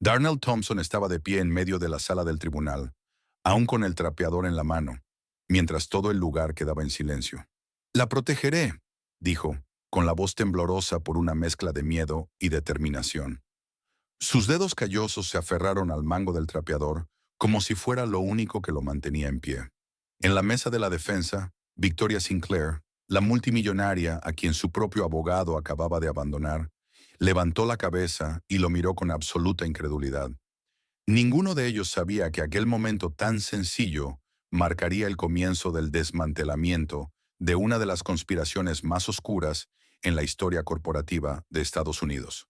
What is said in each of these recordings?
Darnell Thompson estaba de pie en medio de la sala del tribunal, aún con el trapeador en la mano, mientras todo el lugar quedaba en silencio. «La protegeré», dijo, con la voz temblorosa por una mezcla de miedo y determinación. Sus dedos callosos se aferraron al mango del trapeador como si fuera lo único que lo mantenía en pie. En la mesa de la defensa, Victoria Sinclair, la multimillonaria a quien su propio abogado acababa de abandonar, levantó la cabeza y lo miró con absoluta incredulidad. Ninguno de ellos sabía que aquel momento tan sencillo marcaría el comienzo del desmantelamiento de una de las conspiraciones más oscuras en la historia corporativa de Estados Unidos.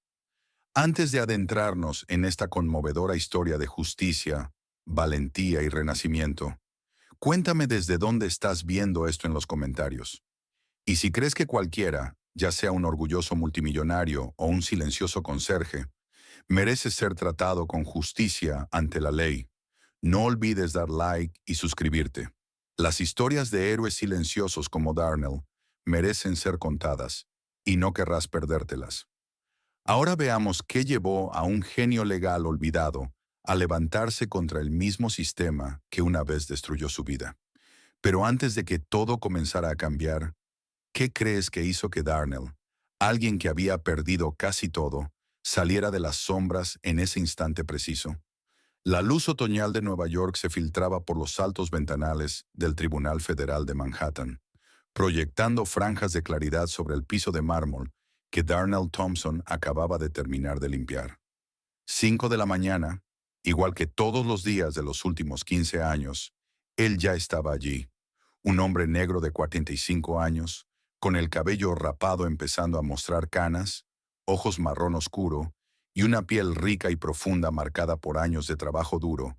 Antes de adentrarnos en esta conmovedora historia de justicia, valentía y renacimiento, cuéntame desde dónde estás viendo esto en los comentarios. Y si crees que cualquiera, ya sea un orgulloso multimillonario o un silencioso conserje, merece ser tratado con justicia ante la ley, no olvides dar like y suscribirte. Las historias de héroes silenciosos como Darnell merecen ser contadas, y no querrás perdértelas. Ahora veamos qué llevó a un genio legal olvidado a levantarse contra el mismo sistema que una vez destruyó su vida. Pero antes de que todo comenzara a cambiar, ¿qué crees que hizo que Darnell, alguien que había perdido casi todo, saliera de las sombras en ese instante preciso? La luz otoñal de Nueva York se filtraba por los altos ventanales del Tribunal Federal de Manhattan, proyectando franjas de claridad sobre el piso de mármol que Darnell Thompson acababa de terminar de limpiar. 5 de la mañana, igual que todos los días de los últimos 15 años, él ya estaba allí, un hombre negro de 45 años, con el cabello rapado empezando a mostrar canas, ojos marrón oscuro y una piel rica y profunda marcada por años de trabajo duro,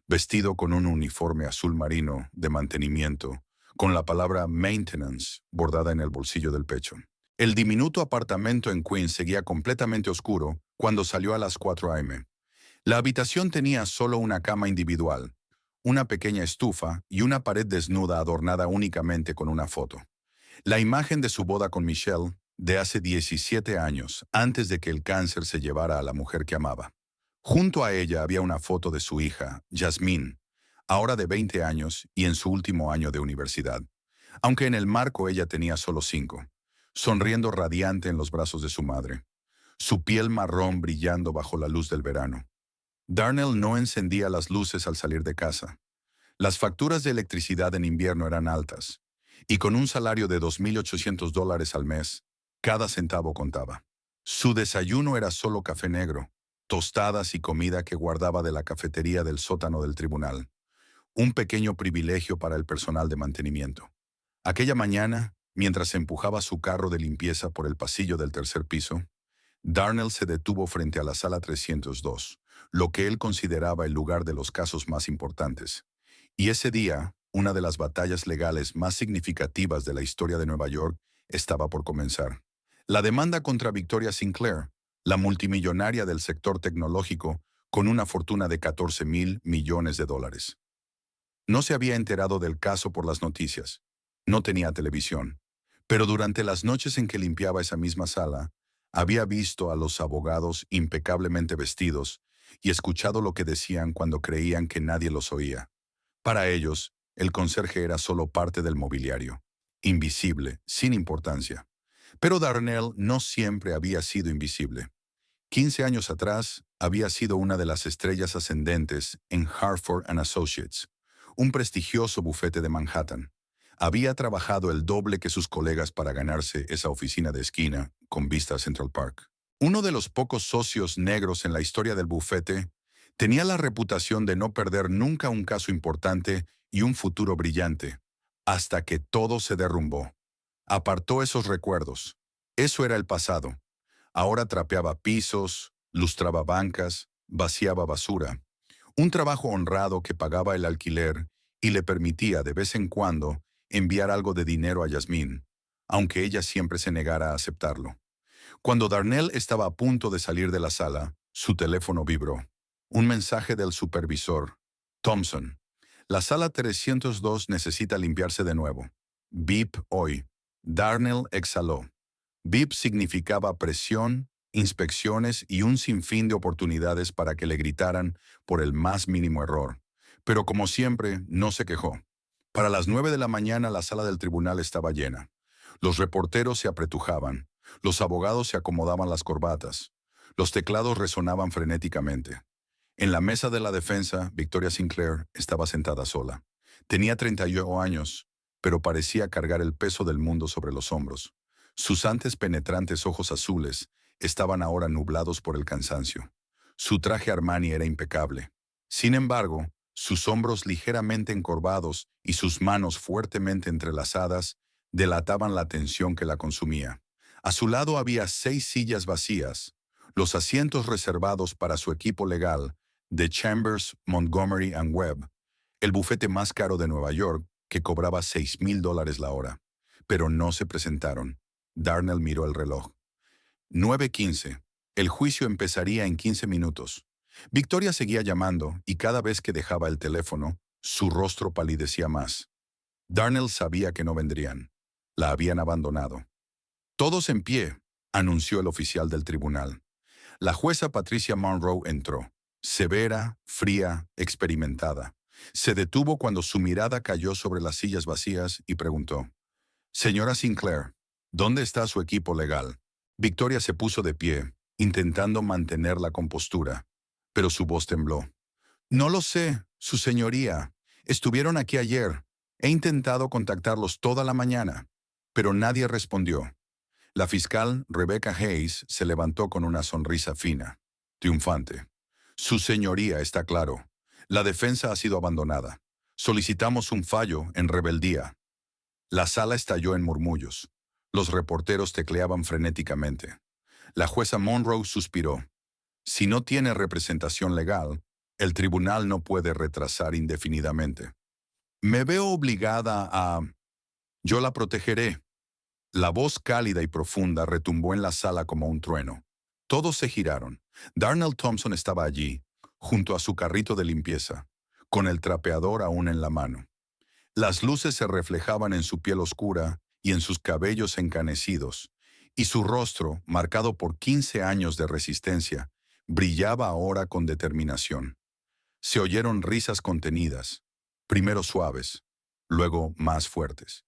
vestido con un uniforme azul marino de mantenimiento, con la palabra maintenance bordada en el bolsillo del pecho. El diminuto apartamento en Queens seguía completamente oscuro cuando salió a las 4 a.m. La habitación tenía solo una cama individual, una pequeña estufa y una pared desnuda adornada únicamente con una foto. La imagen de su boda con Michelle, de hace 17 años, antes de que el cáncer se llevara a la mujer que amaba. Junto a ella había una foto de su hija, Jasmine, ahora de 20 años y en su último año de universidad, aunque en el marco ella tenía solo 5, sonriendo radiante en los brazos de su madre, su piel marrón brillando bajo la luz del verano. Darnell no encendía las luces al salir de casa. Las facturas de electricidad en invierno eran altas, y con un salario de $2,800 al mes, cada centavo contaba. Su desayuno era solo café negro, tostadas y comida que guardaba de la cafetería del sótano del tribunal, un pequeño privilegio para el personal de mantenimiento. Aquella mañana, mientras empujaba su carro de limpieza por el pasillo del tercer piso, Darnell se detuvo frente a la sala 302, lo que él consideraba el lugar de los casos más importantes. Y ese día, una de las batallas legales más significativas de la historia de Nueva York estaba por comenzar. La demanda contra Victoria Sinclair, la multimillonaria del sector tecnológico, con una fortuna de $14,000 millones. No se había enterado del caso por las noticias. No tenía televisión. Pero durante las noches en que limpiaba esa misma sala, había visto a los abogados impecablemente vestidos y escuchado lo que decían cuando creían que nadie los oía. Para ellos, el conserje era solo parte del mobiliario, invisible, sin importancia. Pero Darnell no siempre había sido invisible. 15 años atrás, había sido una de las estrellas ascendentes en Hartford and Associates, un prestigioso bufete de Manhattan. Había trabajado el doble que sus colegas para ganarse esa oficina de esquina con vista a Central Park. Uno de los pocos socios negros en la historia del bufete, tenía la reputación de no perder nunca un caso importante y un futuro brillante, hasta que todo se derrumbó. Apartó esos recuerdos. Eso era el pasado. Ahora trapeaba pisos, lustraba bancas, vaciaba basura. Un trabajo honrado que pagaba el alquiler y le permitía de vez en cuando enviar algo de dinero a Yasmín, aunque ella siempre se negara a aceptarlo. Cuando Darnell estaba a punto de salir de la sala, su teléfono vibró. Un mensaje del supervisor. Thompson. La sala 302 necesita limpiarse de nuevo. Beep hoy. Darnell exhaló. Beep significaba presión inspecciones y un sinfín de oportunidades para que le gritaran por el más mínimo error. Pero como siempre, no se quejó. Para las 9 de la mañana la sala del tribunal estaba llena. Los reporteros se apretujaban, los abogados se acomodaban las corbatas, los teclados resonaban frenéticamente. En la mesa de la defensa, Victoria Sinclair estaba sentada sola. Tenía 31 años, pero parecía cargar el peso del mundo sobre los hombros. Sus antes penetrantes ojos azules estaban ahora nublados por el cansancio. Su traje Armani era impecable. Sin embargo, sus hombros ligeramente encorvados y sus manos fuertemente entrelazadas delataban la tensión que la consumía. A su lado había 6 sillas vacías, los asientos reservados para su equipo legal de Chambers, Montgomery and Webb, el bufete más caro de Nueva York, que cobraba $6,000 la hora. Pero no se presentaron. Darnell miró el reloj. 9:15. El juicio empezaría en 15 minutos. Victoria seguía llamando y cada vez que dejaba el teléfono, su rostro palidecía más. Darnell sabía que no vendrían. La habían abandonado. Todos en pie, anunció el oficial del tribunal. La jueza Patricia Monroe entró, severa, fría, experimentada. Se detuvo cuando su mirada cayó sobre las sillas vacías y preguntó: «Señora Sinclair, ¿dónde está su equipo legal?». Victoria se puso de pie, intentando mantener la compostura, pero su voz tembló. «No lo sé, su señoría. Estuvieron aquí ayer. He intentado contactarlos toda la mañana, pero nadie respondió». La fiscal Rebecca Hayes se levantó con una sonrisa fina, triunfante. «Su señoría, está claro. La defensa ha sido abandonada. Solicitamos un fallo en rebeldía». La sala estalló en murmullos. Los reporteros tecleaban frenéticamente. La jueza Monroe suspiró. «Si no tiene representación legal, el tribunal no puede retrasar indefinidamente. Me veo obligada a... Yo la protegeré». La voz cálida y profunda retumbó en la sala como un trueno. Todos se giraron. Darnell Thompson estaba allí, junto a su carrito de limpieza, con el trapeador aún en la mano. Las luces se reflejaban en su piel oscura y en sus cabellos encanecidos, y su rostro, marcado por 15 años de resistencia, brillaba ahora con determinación. Se oyeron risas contenidas, primero suaves, luego más fuertes.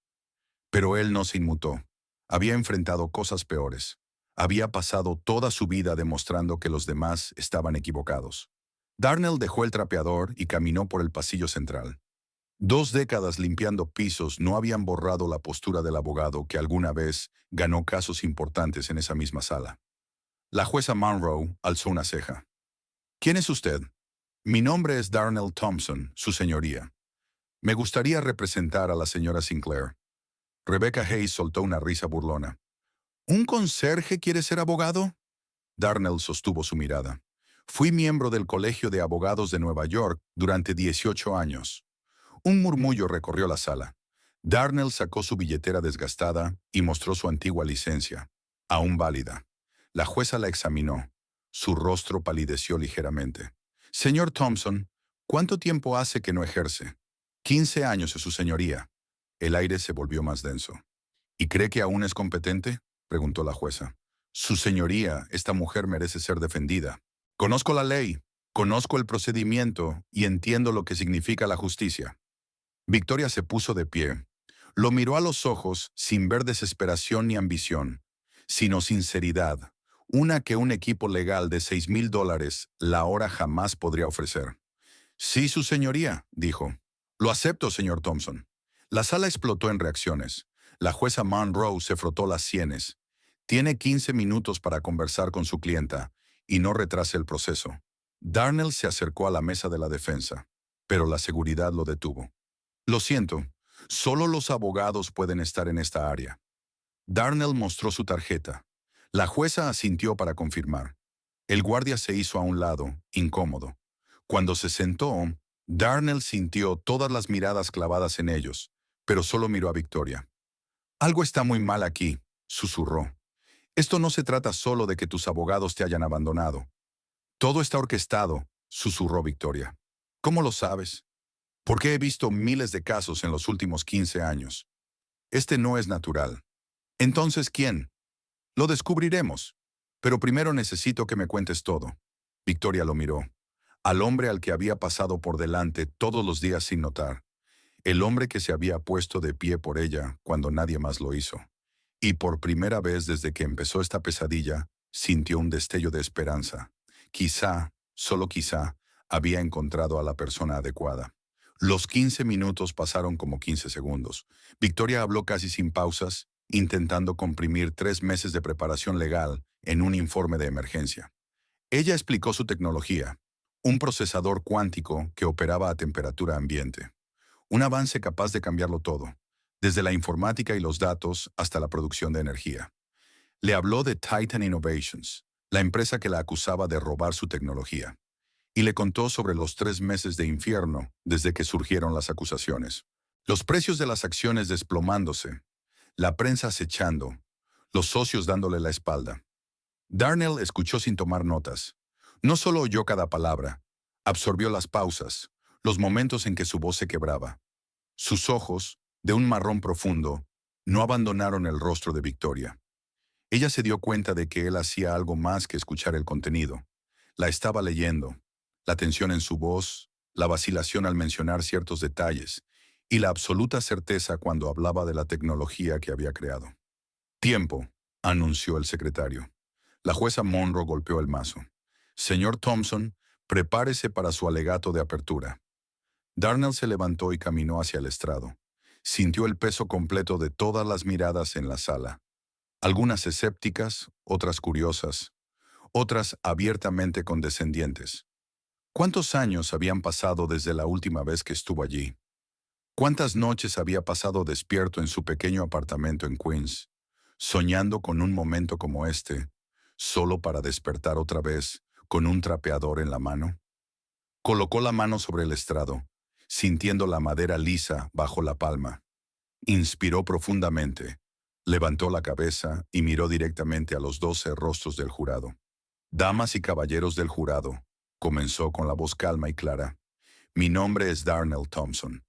Pero él no se inmutó. Había enfrentado cosas peores. Había pasado toda su vida demostrando que los demás estaban equivocados. Darnell dejó el trapeador y caminó por el pasillo central. 2 décadas limpiando pisos no habían borrado la postura del abogado que alguna vez ganó casos importantes en esa misma sala. La jueza Monroe alzó una ceja. «¿Quién es usted?». «Mi nombre es Darnell Thompson, su señoría. Me gustaría representar a la señora Sinclair». Rebecca Hayes soltó una risa burlona. «¿Un conserje quiere ser abogado?». Darnell sostuvo su mirada. «Fui miembro del Colegio de Abogados de Nueva York durante 18 años». Un murmullo recorrió la sala. Darnell sacó su billetera desgastada y mostró su antigua licencia, aún válida. La jueza la examinó. Su rostro palideció ligeramente. «Señor Thompson, ¿cuánto tiempo hace que no ejerce?». «15 años, su señoría». El aire se volvió más denso. «¿Y cree que aún es competente?», preguntó la jueza. «Su señoría, esta mujer merece ser defendida. Conozco la ley, conozco el procedimiento y entiendo lo que significa la justicia». Victoria se puso de pie. Lo miró a los ojos sin ver desesperación ni ambición, sino sinceridad, una que un equipo legal de $6,000 la hora jamás podría ofrecer. «Sí, su señoría», dijo. «Lo acepto, señor Thompson». La sala explotó en reacciones. La jueza Monroe se frotó las sienes. «Tiene 15 minutos para conversar con su clienta y no retrase el proceso». Darnell se acercó a la mesa de la defensa, pero la seguridad lo detuvo. «Lo siento, solo los abogados pueden estar en esta área». Darnell mostró su tarjeta. La jueza asintió para confirmar. El guardia se hizo a un lado, incómodo. Cuando se sentó, Darnell sintió todas las miradas clavadas en ellos, pero solo miró a Victoria. «Algo está muy mal aquí», susurró. «Esto no se trata solo de que tus abogados te hayan abandonado. Todo está orquestado», susurró Victoria. «¿Cómo lo sabes?». «Porque he visto miles de casos en los últimos 15 años. Este no es natural». «Entonces, ¿quién?». «Lo descubriremos». Pero primero necesito que me cuentes todo. Victoria lo miró. Al hombre al que había pasado por delante todos los días sin notar. El hombre que se había puesto de pie por ella cuando nadie más lo hizo. Y por primera vez desde que empezó esta pesadilla, sintió un destello de esperanza. Quizá, solo quizá, había encontrado a la persona adecuada. Los 15 minutos pasaron como 15 segundos. Victoria habló casi sin pausas, intentando comprimir 3 meses de preparación legal en un informe de emergencia. Ella explicó su tecnología, un procesador cuántico que operaba a temperatura ambiente. Un avance capaz de cambiarlo todo, desde la informática y los datos hasta la producción de energía. Le habló de Titan Innovations, la empresa que la acusaba de robar su tecnología, y le contó sobre los 3 meses de infierno desde que surgieron las acusaciones. Los precios de las acciones desplomándose, la prensa acechando, los socios dándole la espalda. Darnell escuchó sin tomar notas. No solo oyó cada palabra, absorbió las pausas, los momentos en que su voz se quebraba. Sus ojos, de un marrón profundo, no abandonaron el rostro de Victoria. Ella se dio cuenta de que él hacía algo más que escuchar el contenido. La estaba leyendo, la tensión en su voz, la vacilación al mencionar ciertos detalles, y la absoluta certeza cuando hablaba de la tecnología que había creado. Tiempo, anunció el secretario. La jueza Monroe golpeó el mazo. Señor Thompson, prepárese para su alegato de apertura. Darnell se levantó y caminó hacia el estrado. Sintió el peso completo de todas las miradas en la sala. Algunas escépticas, otras curiosas, otras abiertamente condescendientes. ¿Cuántos años habían pasado desde la última vez que estuvo allí? ¿Cuántas noches había pasado despierto en su pequeño apartamento en Queens, soñando con un momento como este, solo para despertar otra vez con un trapeador en la mano? Colocó la mano sobre el estrado, sintiendo la madera lisa bajo la palma. Inspiró profundamente, levantó la cabeza y miró directamente a los 12 rostros del jurado. Damas y caballeros del jurado, comenzó con la voz calma y clara. Mi nombre es Darnell Thompson.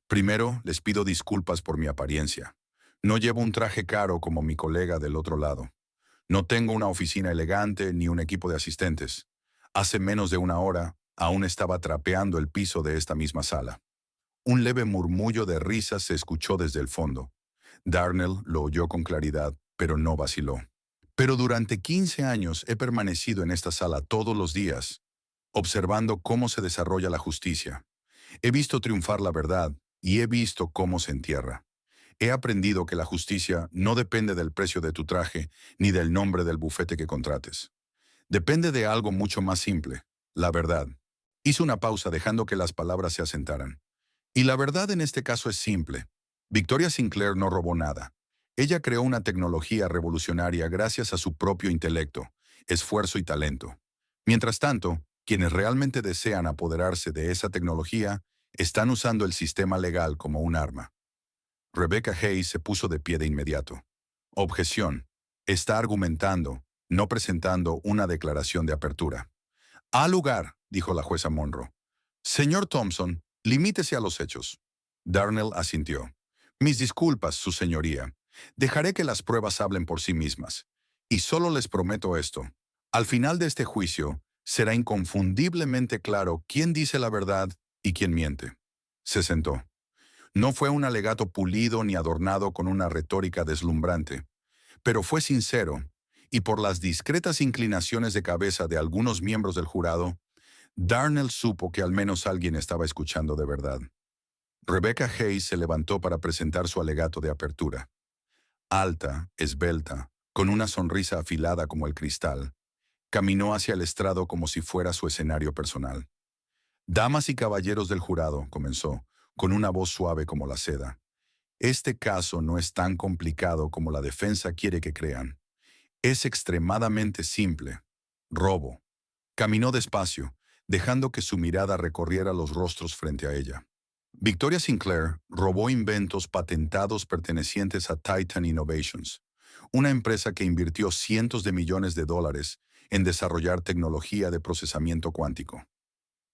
Primero, les pido disculpas por mi apariencia. No llevo un traje caro como mi colega del otro lado. No tengo una oficina elegante ni un equipo de asistentes. Hace menos de una hora, aún estaba trapeando el piso de esta misma sala. Un leve murmullo de risas se escuchó desde el fondo. Darnell lo oyó con claridad, pero no vaciló. Pero durante 15 años he permanecido en esta sala todos los días, observando cómo se desarrolla la justicia. He visto triunfar la verdad y he visto cómo se entierra. He aprendido que la justicia no depende del precio de tu traje ni del nombre del bufete que contrates. Depende de algo mucho más simple, la verdad. Hizo una pausa dejando que las palabras se asentaran. Y la verdad en este caso es simple. Victoria Sinclair no robó nada. Ella creó una tecnología revolucionaria gracias a su propio intelecto, esfuerzo y talento. Mientras tanto, quienes realmente desean apoderarse de esa tecnología están usando el sistema legal como un arma. Rebecca Hayes se puso de pie de inmediato. Objeción. Está argumentando, no presentando una declaración de apertura. Al lugar, dijo la jueza Monroe. Señor Thompson, limítese a los hechos. Darnell asintió. Mis disculpas, su señoría. Dejaré que las pruebas hablen por sí mismas. Y solo les prometo esto. Al final de este juicio, será inconfundiblemente claro quién dice la verdad y quién miente. Se sentó. No fue un alegato pulido ni adornado con una retórica deslumbrante, pero fue sincero, y por las discretas inclinaciones de cabeza de algunos miembros del jurado, Darnell supo que al menos alguien estaba escuchando de verdad. Rebecca Hayes se levantó para presentar su alegato de apertura. Alta, esbelta, con una sonrisa afilada como el cristal, caminó hacia el estrado como si fuera su escenario personal. Damas y caballeros del jurado, comenzó, con una voz suave como la seda. Este caso no es tan complicado como la defensa quiere que crean. Es extremadamente simple. Robo. Caminó despacio, dejando que su mirada recorriera los rostros frente a ella. Victoria Sinclair robó inventos patentados pertenecientes a Titan Innovations, una empresa que invirtió cientos de millones de dólares en desarrollar tecnología de procesamiento cuántico.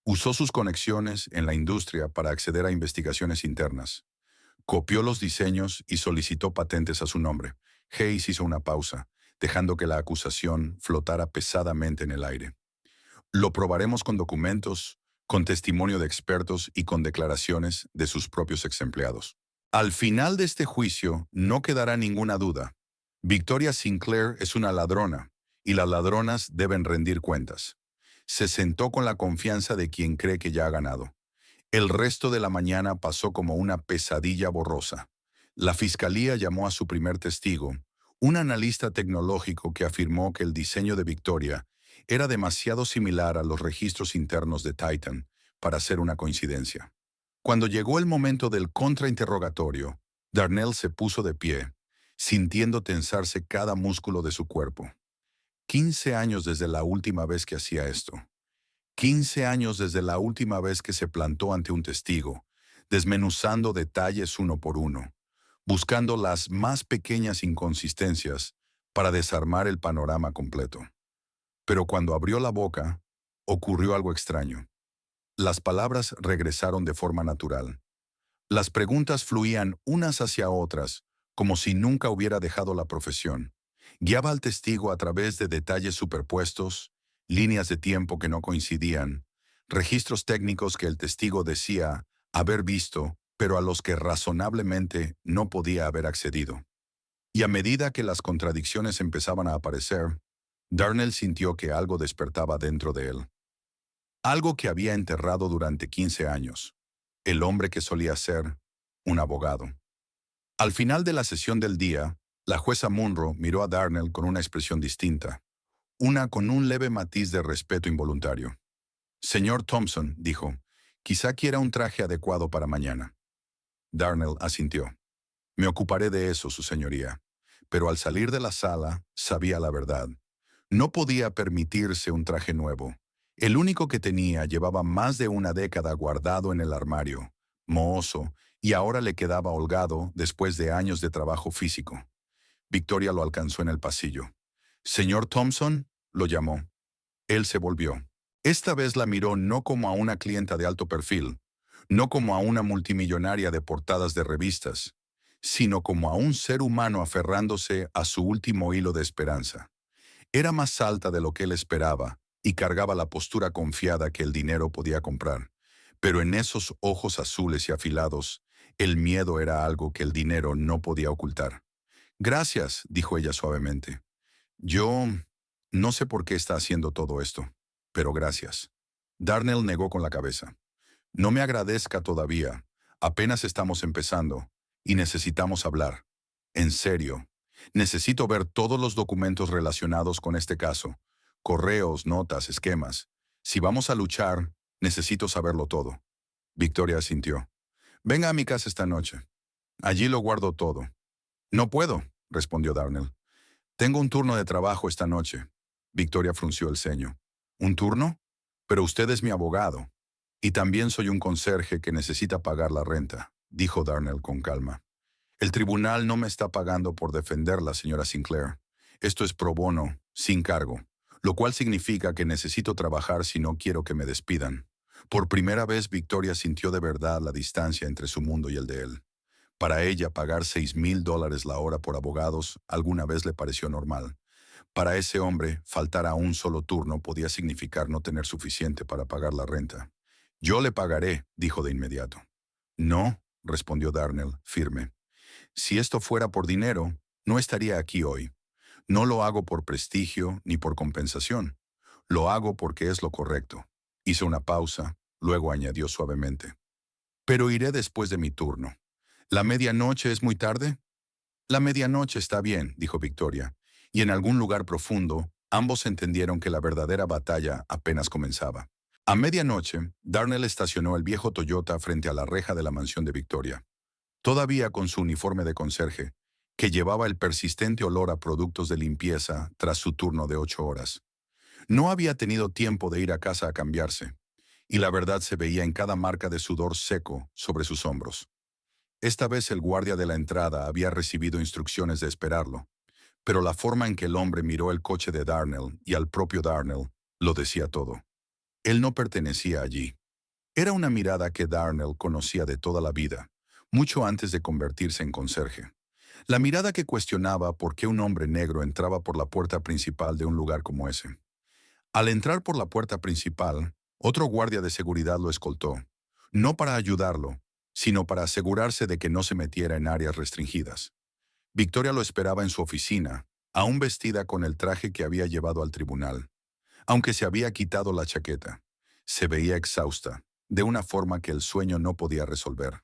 Usó sus conexiones en la industria para acceder a investigaciones internas. Copió los diseños y solicitó patentes a su nombre. Hayes hizo una pausa, dejando que la acusación flotara pesadamente en el aire. Lo probaremos con documentos, con testimonio de expertos y con declaraciones de sus propios ex empleados. Al final de este juicio no quedará ninguna duda. Victoria Sinclair es una ladrona y las ladronas deben rendir cuentas. Se sentó con la confianza de quien cree que ya ha ganado. El resto de la mañana pasó como una pesadilla borrosa. La fiscalía llamó a su primer testigo, un analista tecnológico que afirmó que el diseño de Victoria era demasiado similar a los registros internos de Titan para ser una coincidencia. Cuando llegó el momento del contrainterrogatorio, Darnell se puso de pie, sintiendo tensarse cada músculo de su cuerpo. 15 años desde la última vez que hacía esto. 15 años desde la última vez que se plantó ante un testigo, desmenuzando detalles uno por uno, buscando las más pequeñas inconsistencias para desarmar el panorama completo. Pero cuando abrió la boca, ocurrió algo extraño. Las palabras regresaron de forma natural. Las preguntas fluían unas hacia otras, como si nunca hubiera dejado la profesión. Guiaba al testigo a través de detalles superpuestos, líneas de tiempo que no coincidían, registros técnicos que el testigo decía haber visto, pero a los que razonablemente no podía haber accedido. Y a medida que las contradicciones empezaban a aparecer, Darnell sintió que algo despertaba dentro de él. Algo que había enterrado durante 15 años. El hombre que solía ser un abogado. Al final de la sesión del día, la jueza Munro miró a Darnell con una expresión distinta, una con un leve matiz de respeto involuntario. Señor Thompson, dijo, quizá quiera un traje adecuado para mañana. Darnell asintió. Me ocuparé de eso, su señoría. Pero al salir de la sala, sabía la verdad. No podía permitirse un traje nuevo. El único que tenía llevaba más de una década guardado en el armario, mohoso, y ahora le quedaba holgado después de años de trabajo físico. Victoria lo alcanzó en el pasillo. «Señor Thompson», lo llamó. Él se volvió. Esta vez la miró no como a una clienta de alto perfil, no como a una multimillonaria de portadas de revistas, sino como a un ser humano aferrándose a su último hilo de esperanza. Era más alta de lo que él esperaba y cargaba la postura confiada que el dinero podía comprar. Pero en esos ojos azules y afilados, el miedo era algo que el dinero no podía ocultar. «Gracias», dijo ella suavemente. «Yo no sé por qué está haciendo todo esto, pero gracias». Darnell negó con la cabeza. «No me agradezca todavía. Apenas estamos empezando y necesitamos hablar. En serio. Necesito ver todos los documentos relacionados con este caso. Correos, notas, esquemas. Si vamos a luchar, necesito saberlo todo». Victoria asintió. «Venga a mi casa esta noche. Allí lo guardo todo». «No puedo», respondió Darnell. «Tengo un turno de trabajo esta noche». Victoria frunció el ceño. «¿Un turno? Pero usted es mi abogado. Y también soy un conserje que necesita pagar la renta», dijo Darnell con calma. «El tribunal no me está pagando por defenderla, señora Sinclair. Esto es pro bono, sin cargo, lo cual significa que necesito trabajar si no quiero que me despidan». Por primera vez Victoria sintió de verdad la distancia entre su mundo y el de él. Para ella, pagar $6,000 la hora por abogados alguna vez le pareció normal. Para ese hombre, faltar a un solo turno podía significar no tener suficiente para pagar la renta. «Yo le pagaré», dijo de inmediato. «No», respondió Darnell, firme. «Si esto fuera por dinero, no estaría aquí hoy. No lo hago por prestigio ni por compensación. Lo hago porque es lo correcto». Hizo una pausa, luego añadió suavemente. «Pero iré después de mi turno. ¿La medianoche es muy tarde?» «La medianoche está bien», dijo Victoria, y en algún lugar profundo, ambos entendieron que la verdadera batalla apenas comenzaba. A medianoche, Darnell estacionó el viejo Toyota frente a la reja de la mansión de Victoria, todavía con su uniforme de conserje, que llevaba el persistente olor a productos de limpieza tras su turno de 8 horas. No había tenido tiempo de ir a casa a cambiarse, y la verdad se veía en cada marca de sudor seco sobre sus hombros. Esta vez el guardia de la entrada había recibido instrucciones de esperarlo, pero la forma en que el hombre miró el coche de Darnell y al propio Darnell lo decía todo. Él no pertenecía allí. Era una mirada que Darnell conocía de toda la vida, mucho antes de convertirse en conserje. La mirada que cuestionaba por qué un hombre negro entraba por la puerta principal de un lugar como ese. Al entrar por la puerta principal, otro guardia de seguridad lo escoltó, no para ayudarlo, sino para asegurarse de que no se metiera en áreas restringidas. Victoria lo esperaba en su oficina, aún vestida con el traje que había llevado al tribunal. Aunque se había quitado la chaqueta, se veía exhausta, de una forma que el sueño no podía resolver.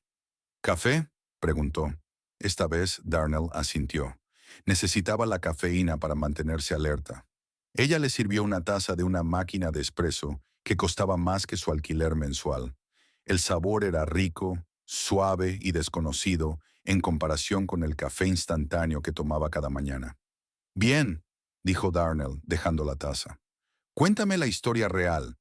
¿Café?, preguntó. Esta vez Darnell asintió. Necesitaba la cafeína para mantenerse alerta. Ella le sirvió una taza de una máquina de espresso que costaba más que su alquiler mensual. El sabor era rico, suave y desconocido en comparación con el café instantáneo que tomaba cada mañana. Bien, dijo Darnell, dejando la taza. Cuéntame la historia real,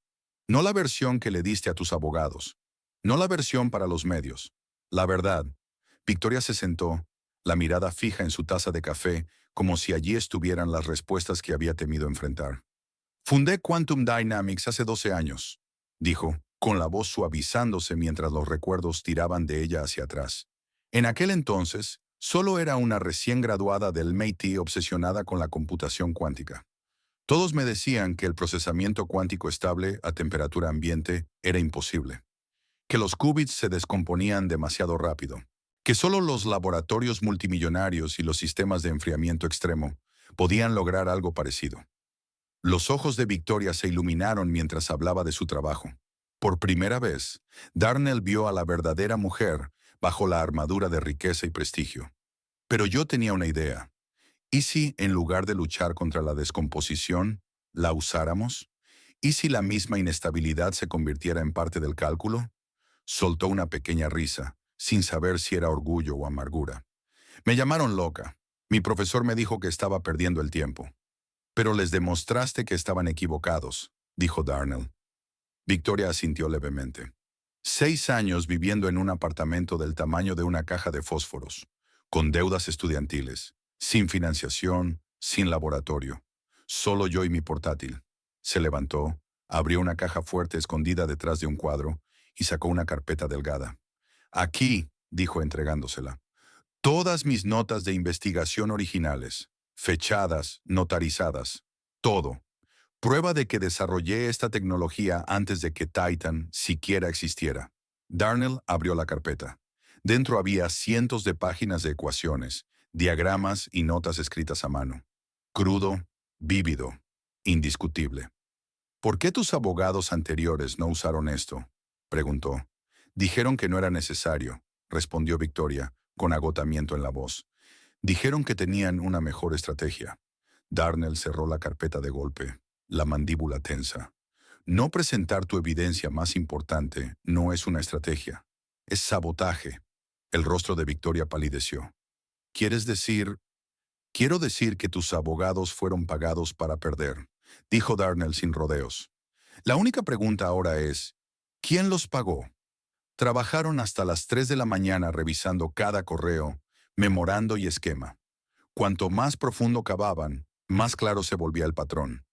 no la versión que le diste a tus abogados, no la versión para los medios. La verdad. Victoria se sentó, la mirada fija en su taza de café, como si allí estuvieran las respuestas que había temido enfrentar. Fundé Quantum Dynamics hace 12 años, dijo, con la voz suavizándose mientras los recuerdos tiraban de ella hacia atrás. En aquel entonces, solo era una recién graduada del MIT obsesionada con la computación cuántica. Todos me decían que el procesamiento cuántico estable a temperatura ambiente era imposible, que los qubits se descomponían demasiado rápido, que solo los laboratorios multimillonarios y los sistemas de enfriamiento extremo podían lograr algo parecido. Los ojos de Victoria se iluminaron mientras hablaba de su trabajo. Por primera vez, Darnell vio a la verdadera mujer bajo la armadura de riqueza y prestigio. Pero yo tenía una idea. ¿Y si, en lugar de luchar contra la descomposición, la usáramos? ¿Y si la misma inestabilidad se convirtiera en parte del cálculo? Soltó una pequeña risa, sin saber si era orgullo o amargura. Me llamaron loca. Mi profesor me dijo que estaba perdiendo el tiempo. Pero les demostraste que estaban equivocados, dijo Darnell. Victoria asintió levemente. 6 años viviendo en un apartamento del tamaño de una caja de fósforos, con deudas estudiantiles, sin financiación, sin laboratorio. Solo yo y mi portátil. Se levantó, abrió una caja fuerte escondida detrás de un cuadro y sacó una carpeta delgada. Aquí, dijo entregándosela, todas mis notas de investigación originales, fechadas, notarizadas, todo. Prueba de que desarrollé esta tecnología antes de que Titan siquiera existiera. Darnell abrió la carpeta. Dentro había cientos de páginas de ecuaciones, diagramas y notas escritas a mano. Crudo, vívido, indiscutible. ¿Por qué tus abogados anteriores no usaron esto?, preguntó. Dijeron que no era necesario, respondió Victoria, con agotamiento en la voz. Dijeron que tenían una mejor estrategia. Darnell cerró la carpeta de golpe, la mandíbula tensa. No presentar tu evidencia más importante no es una estrategia. Es sabotaje. El rostro de Victoria palideció. ¿Quieres decir? Quiero decir que tus abogados fueron pagados para perder, dijo Darnell sin rodeos. La única pregunta ahora es, ¿quién los pagó? Trabajaron hasta las 3 de la mañana revisando cada correo, memorando y esquema. Cuanto más profundo cavaban, más claro se volvía el patrón.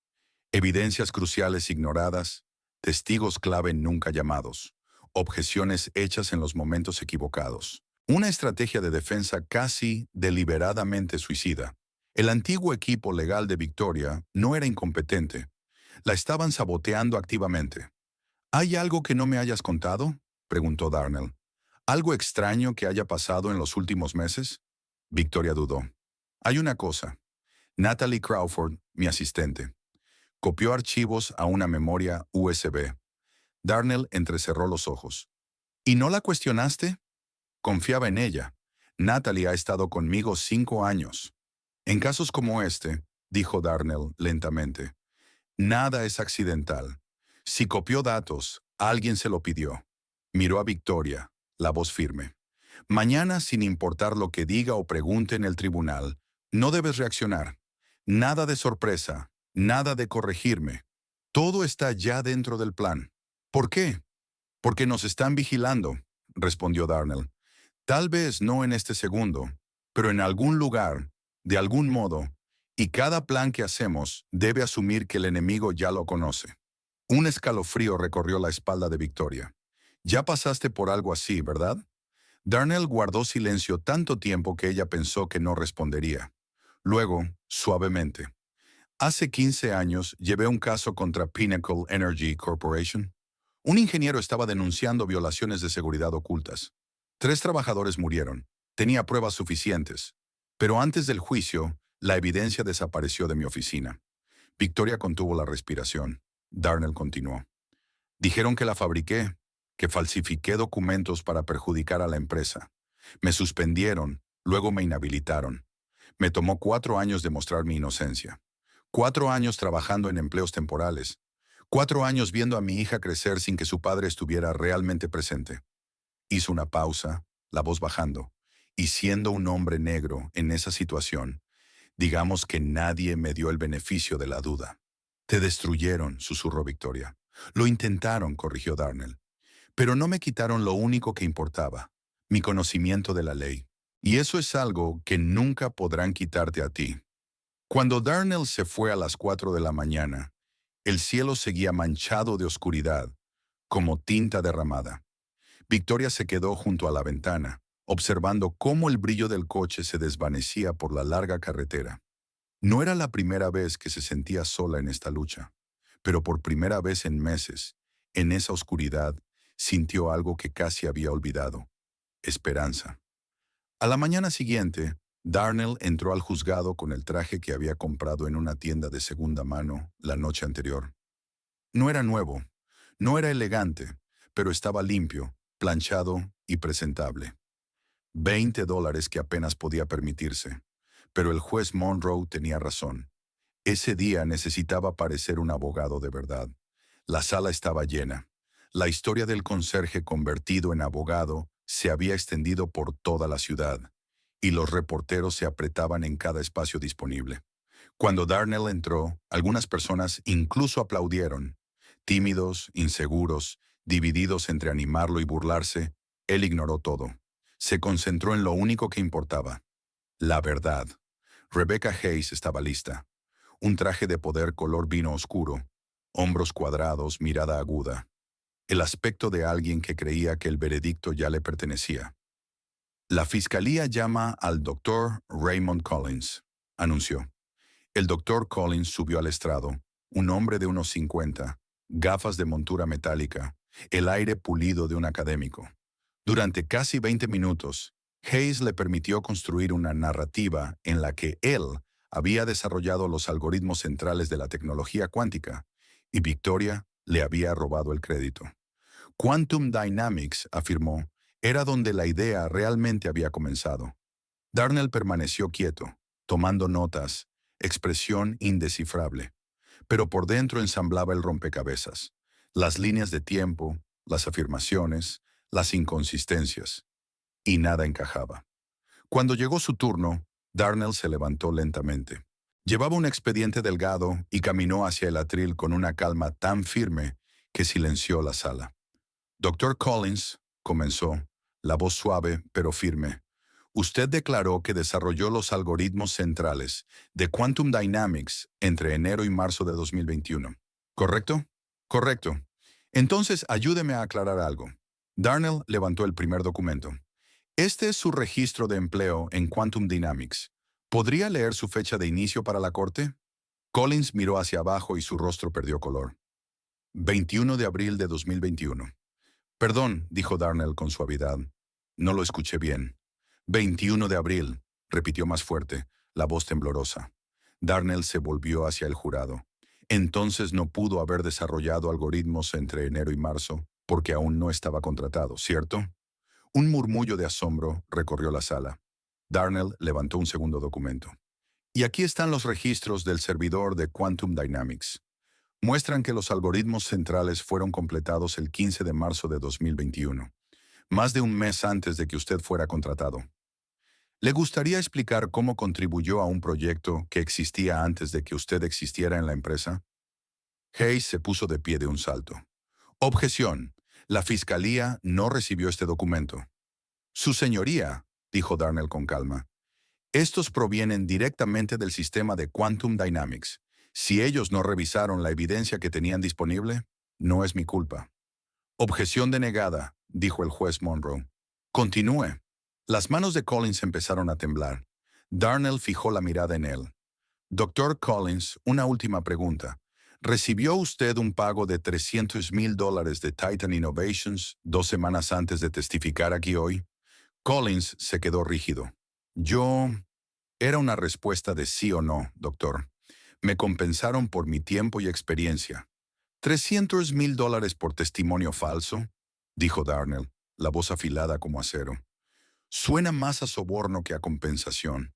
Evidencias cruciales ignoradas, testigos clave nunca llamados, objeciones hechas en los momentos equivocados. Una estrategia de defensa casi deliberadamente suicida. El antiguo equipo legal de Victoria no era incompetente. La estaban saboteando activamente. ¿Hay algo que no me hayas contado?, preguntó Darnell. ¿Algo extraño que haya pasado en los últimos meses? Victoria dudó. Hay una cosa. Natalie Crawford, mi asistente, copió archivos a una memoria USB. Darnell entrecerró los ojos. ¿Y no la cuestionaste? Confiaba en ella. Natalie ha estado conmigo 5 años. En casos como este, dijo Darnell lentamente, nada es accidental. Si copió datos, alguien se lo pidió. Miró a Victoria, la voz firme. Mañana, sin importar lo que diga o pregunte en el tribunal, no debes reaccionar. Nada de sorpresa, nada de corregirme. Todo está ya dentro del plan. ¿Por qué? Porque nos están vigilando, respondió Darnell. Tal vez no en este segundo, pero en algún lugar, de algún modo, y cada plan que hacemos debe asumir que el enemigo ya lo conoce. Un escalofrío recorrió la espalda de Victoria. Ya pasaste por algo así, ¿verdad? Darnell guardó silencio tanto tiempo que ella pensó que no respondería. Luego, suavemente, hace 15 años llevé un caso contra Pinnacle Energy Corporation. Un ingeniero estaba denunciando violaciones de seguridad ocultas. 3 trabajadores murieron. Tenía pruebas suficientes. Pero antes del juicio, la evidencia desapareció de mi oficina. Victoria contuvo la respiración. Darnell continuó. Dijeron que la fabriqué, que falsifiqué documentos para perjudicar a la empresa. Me suspendieron, luego me inhabilitaron. Me tomó 4 años demostrar mi inocencia. 4 años trabajando en empleos temporales. 4 años viendo a mi hija crecer sin que su padre estuviera realmente presente. Hizo una pausa, la voz bajando. Y siendo un hombre negro en esa situación, digamos que nadie me dio el beneficio de la duda. Te destruyeron, susurró Victoria. Lo intentaron, corrigió Darnell. Pero no me quitaron lo único que importaba, mi conocimiento de la ley. Y eso es algo que nunca podrán quitarte a ti. Cuando Darnell se fue a las 4 de la mañana, el cielo seguía manchado de oscuridad, como tinta derramada. Victoria se quedó junto a la ventana, observando cómo el brillo del coche se desvanecía por la larga carretera. No era la primera vez que se sentía sola en esta lucha, pero por primera vez en meses, en esa oscuridad, sintió algo que casi había olvidado: esperanza. A la mañana siguiente, Darnell entró al juzgado con el traje que había comprado en una tienda de segunda mano la noche anterior. No era nuevo, no era elegante, pero estaba limpio, planchado y presentable. $20 que apenas podía permitirse. Pero el juez Monroe tenía razón. Ese día necesitaba parecer un abogado de verdad. La sala estaba llena. La historia del conserje convertido en abogado se había extendido por toda la ciudad, y los reporteros se apretaban en cada espacio disponible. Cuando Darnell entró, algunas personas incluso aplaudieron. Tímidos, inseguros, divididos entre animarlo y burlarse, él ignoró todo. Se concentró en lo único que importaba: la verdad. Rebecca Hayes estaba lista. Un traje de poder color vino oscuro, hombros cuadrados, mirada aguda. El aspecto de alguien que creía que el veredicto ya le pertenecía. La fiscalía llama al doctor Raymond Collins, anunció. El doctor Collins subió al estrado, un hombre de unos 50, gafas de montura metálica, el aire pulido de un académico. Durante casi 20 minutos, Hayes le permitió construir una narrativa en la que él había desarrollado los algoritmos centrales de la tecnología cuántica, y Victoria le había robado el crédito. Quantum Dynamics, afirmó, era donde la idea realmente había comenzado. Darnell permaneció quieto, tomando notas, expresión indescifrable, pero por dentro ensamblaba el rompecabezas, las líneas de tiempo, las afirmaciones, las inconsistencias, y nada encajaba. Cuando llegó su turno, Darnell se levantó lentamente. Llevaba un expediente delgado y caminó hacia el atril con una calma tan firme que silenció la sala. Doctor Collins, comenzó, la voz suave pero firme. Usted declaró que desarrolló los algoritmos centrales de Quantum Dynamics entre enero y marzo de 2021. ¿Correcto? Correcto. Entonces, ayúdeme a aclarar algo. Darnell levantó el primer documento. Este es su registro de empleo en Quantum Dynamics. ¿Podría leer su fecha de inicio para la corte? Collins miró hacia abajo y su rostro perdió color. 21 de abril de 2021. Perdón, dijo Darnell con suavidad. No lo escuché bien. 21 de abril, repitió más fuerte, la voz temblorosa. Darnell se volvió hacia el jurado. Entonces no pudo haber desarrollado algoritmos entre enero y marzo, porque aún no estaba contratado, ¿cierto? Un murmullo de asombro recorrió la sala. Darnell levantó un segundo documento. Y aquí están los registros del servidor de Quantum Dynamics. Muestran que los algoritmos centrales fueron completados el 15 de marzo de 2021, más de un mes antes de que usted fuera contratado. ¿Le gustaría explicar cómo contribuyó a un proyecto que existía antes de que usted existiera en la empresa? Hayes se puso de pie de un salto. Objeción. La fiscalía no recibió este documento. Su señoría, dijo Darnell con calma, estos provienen directamente del sistema de Quantum Dynamics. Si ellos no revisaron la evidencia que tenían disponible, no es mi culpa. Objeción denegada, dijo el juez Monroe. Continúe. Las manos de Collins empezaron a temblar. Darnell fijó la mirada en él. Doctor Collins, una última pregunta. ¿Recibió usted un pago de $300,000 de Titan Innovations 2 semanas antes de testificar aquí hoy? Collins se quedó rígido. Yo... Era una respuesta de sí o no, doctor. Me compensaron por mi tiempo y experiencia. $300,000 por testimonio falso, dijo Darnell, la voz afilada como acero. Suena más a soborno que a compensación.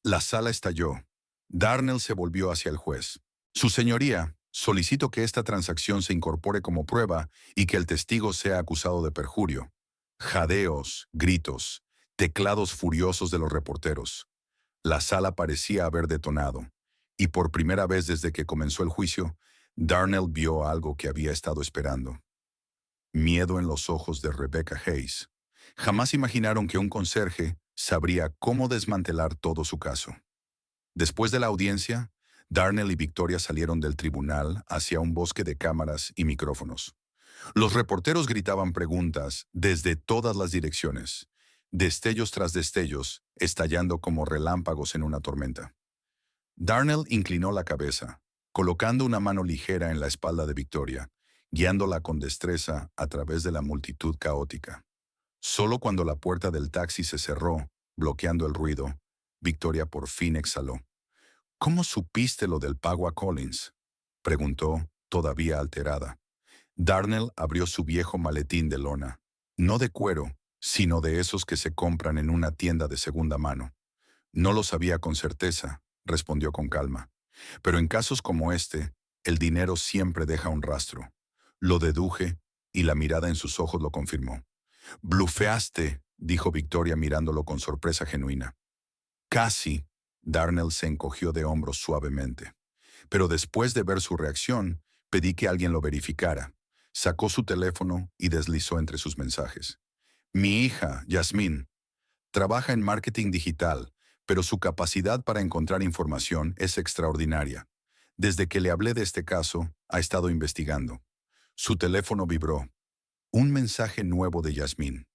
La sala estalló. Darnell se volvió hacia el juez. Su señoría, solicito que esta transacción se incorpore como prueba y que el testigo sea acusado de perjurio. Jadeos, gritos, teclados furiosos de los reporteros. La sala parecía haber detonado, y por primera vez desde que comenzó el juicio, Darnell vio algo que había estado esperando. Miedo en los ojos de Rebecca Hayes. Jamás imaginaron que un conserje sabría cómo desmantelar todo su caso. Después de la audiencia, Darnell y Victoria salieron del tribunal hacia un bosque de cámaras y micrófonos. Los reporteros gritaban preguntas desde todas las direcciones, destellos tras destellos, estallando como relámpagos en una tormenta. Darnell inclinó la cabeza, colocando una mano ligera en la espalda de Victoria, guiándola con destreza a través de la multitud caótica. Solo cuando la puerta del taxi se cerró, bloqueando el ruido, Victoria por fin exhaló. ¿Cómo supiste lo del pago a Collins?, preguntó, todavía alterada. Darnell abrió su viejo maletín de lona, no de cuero, sino de esos que se compran en una tienda de segunda mano. No lo sabía con certeza, respondió con calma. Pero en casos como este, el dinero siempre deja un rastro. Lo deduje y la mirada en sus ojos lo confirmó. «Blufeaste», dijo Victoria mirándolo con sorpresa genuina. «Casi», Darnell se encogió de hombros suavemente. Pero después de ver su reacción, pedí que alguien lo verificara. Sacó su teléfono y deslizó entre sus mensajes. «Mi hija, Yasmín, trabaja en marketing digital, pero su capacidad para encontrar información es extraordinaria. Desde que le hablé de este caso, ha estado investigando». Su teléfono vibró. Un mensaje nuevo de Yasmín.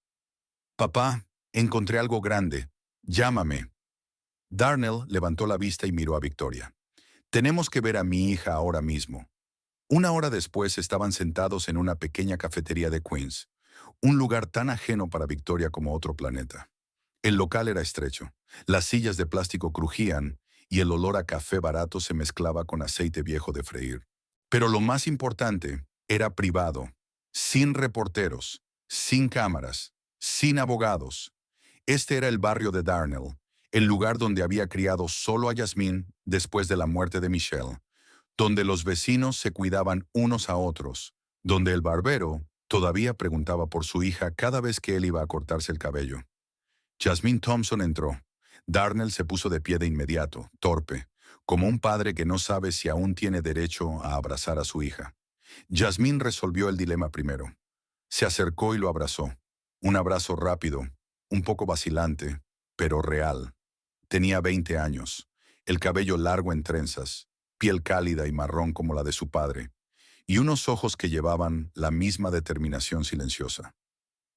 «Papá, encontré algo grande. Llámame». Darnell levantó la vista y miró a Victoria. «Tenemos que ver a mi hija ahora mismo». 1 hora después estaban sentados en una pequeña cafetería de Queens, un lugar tan ajeno para Victoria como otro planeta. El local era estrecho, las sillas de plástico crujían y el olor a café barato se mezclaba con aceite viejo de freír. Pero lo más importante, era privado, sin reporteros, sin cámaras, sin abogados. Este era el barrio de Darnell, el lugar donde había criado solo a Yasmín después de la muerte de Michelle, donde los vecinos se cuidaban unos a otros, donde el barbero todavía preguntaba por su hija cada vez que él iba a cortarse el cabello. Jasmine Thompson entró. Darnell se puso de pie de inmediato, torpe, como un padre que no sabe si aún tiene derecho a abrazar a su hija. Jasmine resolvió el dilema primero. Se acercó y lo abrazó. Un abrazo rápido, un poco vacilante, pero real. Tenía 20 años, el cabello largo en trenzas, piel cálida y marrón como la de su padre, y unos ojos que llevaban la misma determinación silenciosa.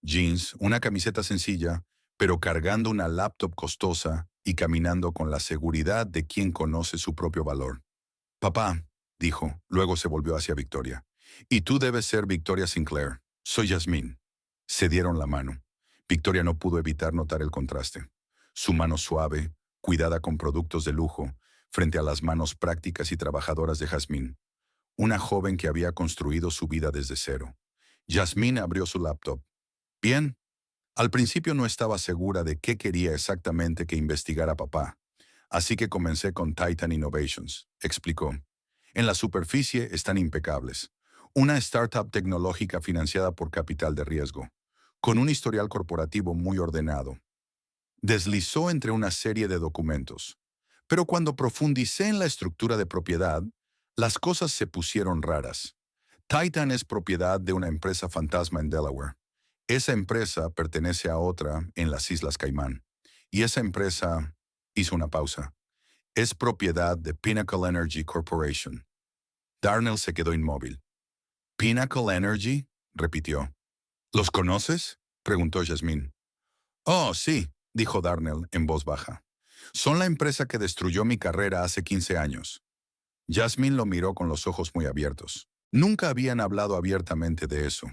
Jeans, una camiseta sencilla, pero cargando una laptop costosa y caminando con la seguridad de quien conoce su propio valor. «Papá», dijo, luego se volvió hacia Victoria. «Y tú debes ser Victoria Sinclair. Soy Yasmín». Se dieron la mano. Victoria no pudo evitar notar el contraste. Su mano suave, cuidada con productos de lujo, frente a las manos prácticas y trabajadoras de Yasmín, una joven que había construido su vida desde cero. Yasmín abrió su laptop. «Bien». Al principio no estaba segura de qué quería exactamente que investigara papá, así que comencé con Titan Innovations, explicó. En la superficie están impecables. Una startup tecnológica financiada por capital de riesgo, con un historial corporativo muy ordenado. Deslizó entre una serie de documentos. Pero cuando profundicé en la estructura de propiedad, las cosas se pusieron raras. Titan es propiedad de una empresa fantasma en Delaware. Esa empresa pertenece a otra en las Islas Caimán. Y esa empresa hizo una pausa. Es propiedad de Pinnacle Energy Corporation. Darnell se quedó inmóvil. «¿Pinnacle Energy?», repitió. «¿Los conoces?», preguntó Yasmín. Oh, sí, dijo Darnell en voz baja. Son la empresa que destruyó mi carrera hace 15 años. Jasmine lo miró con los ojos muy abiertos. Nunca habían hablado abiertamente de eso,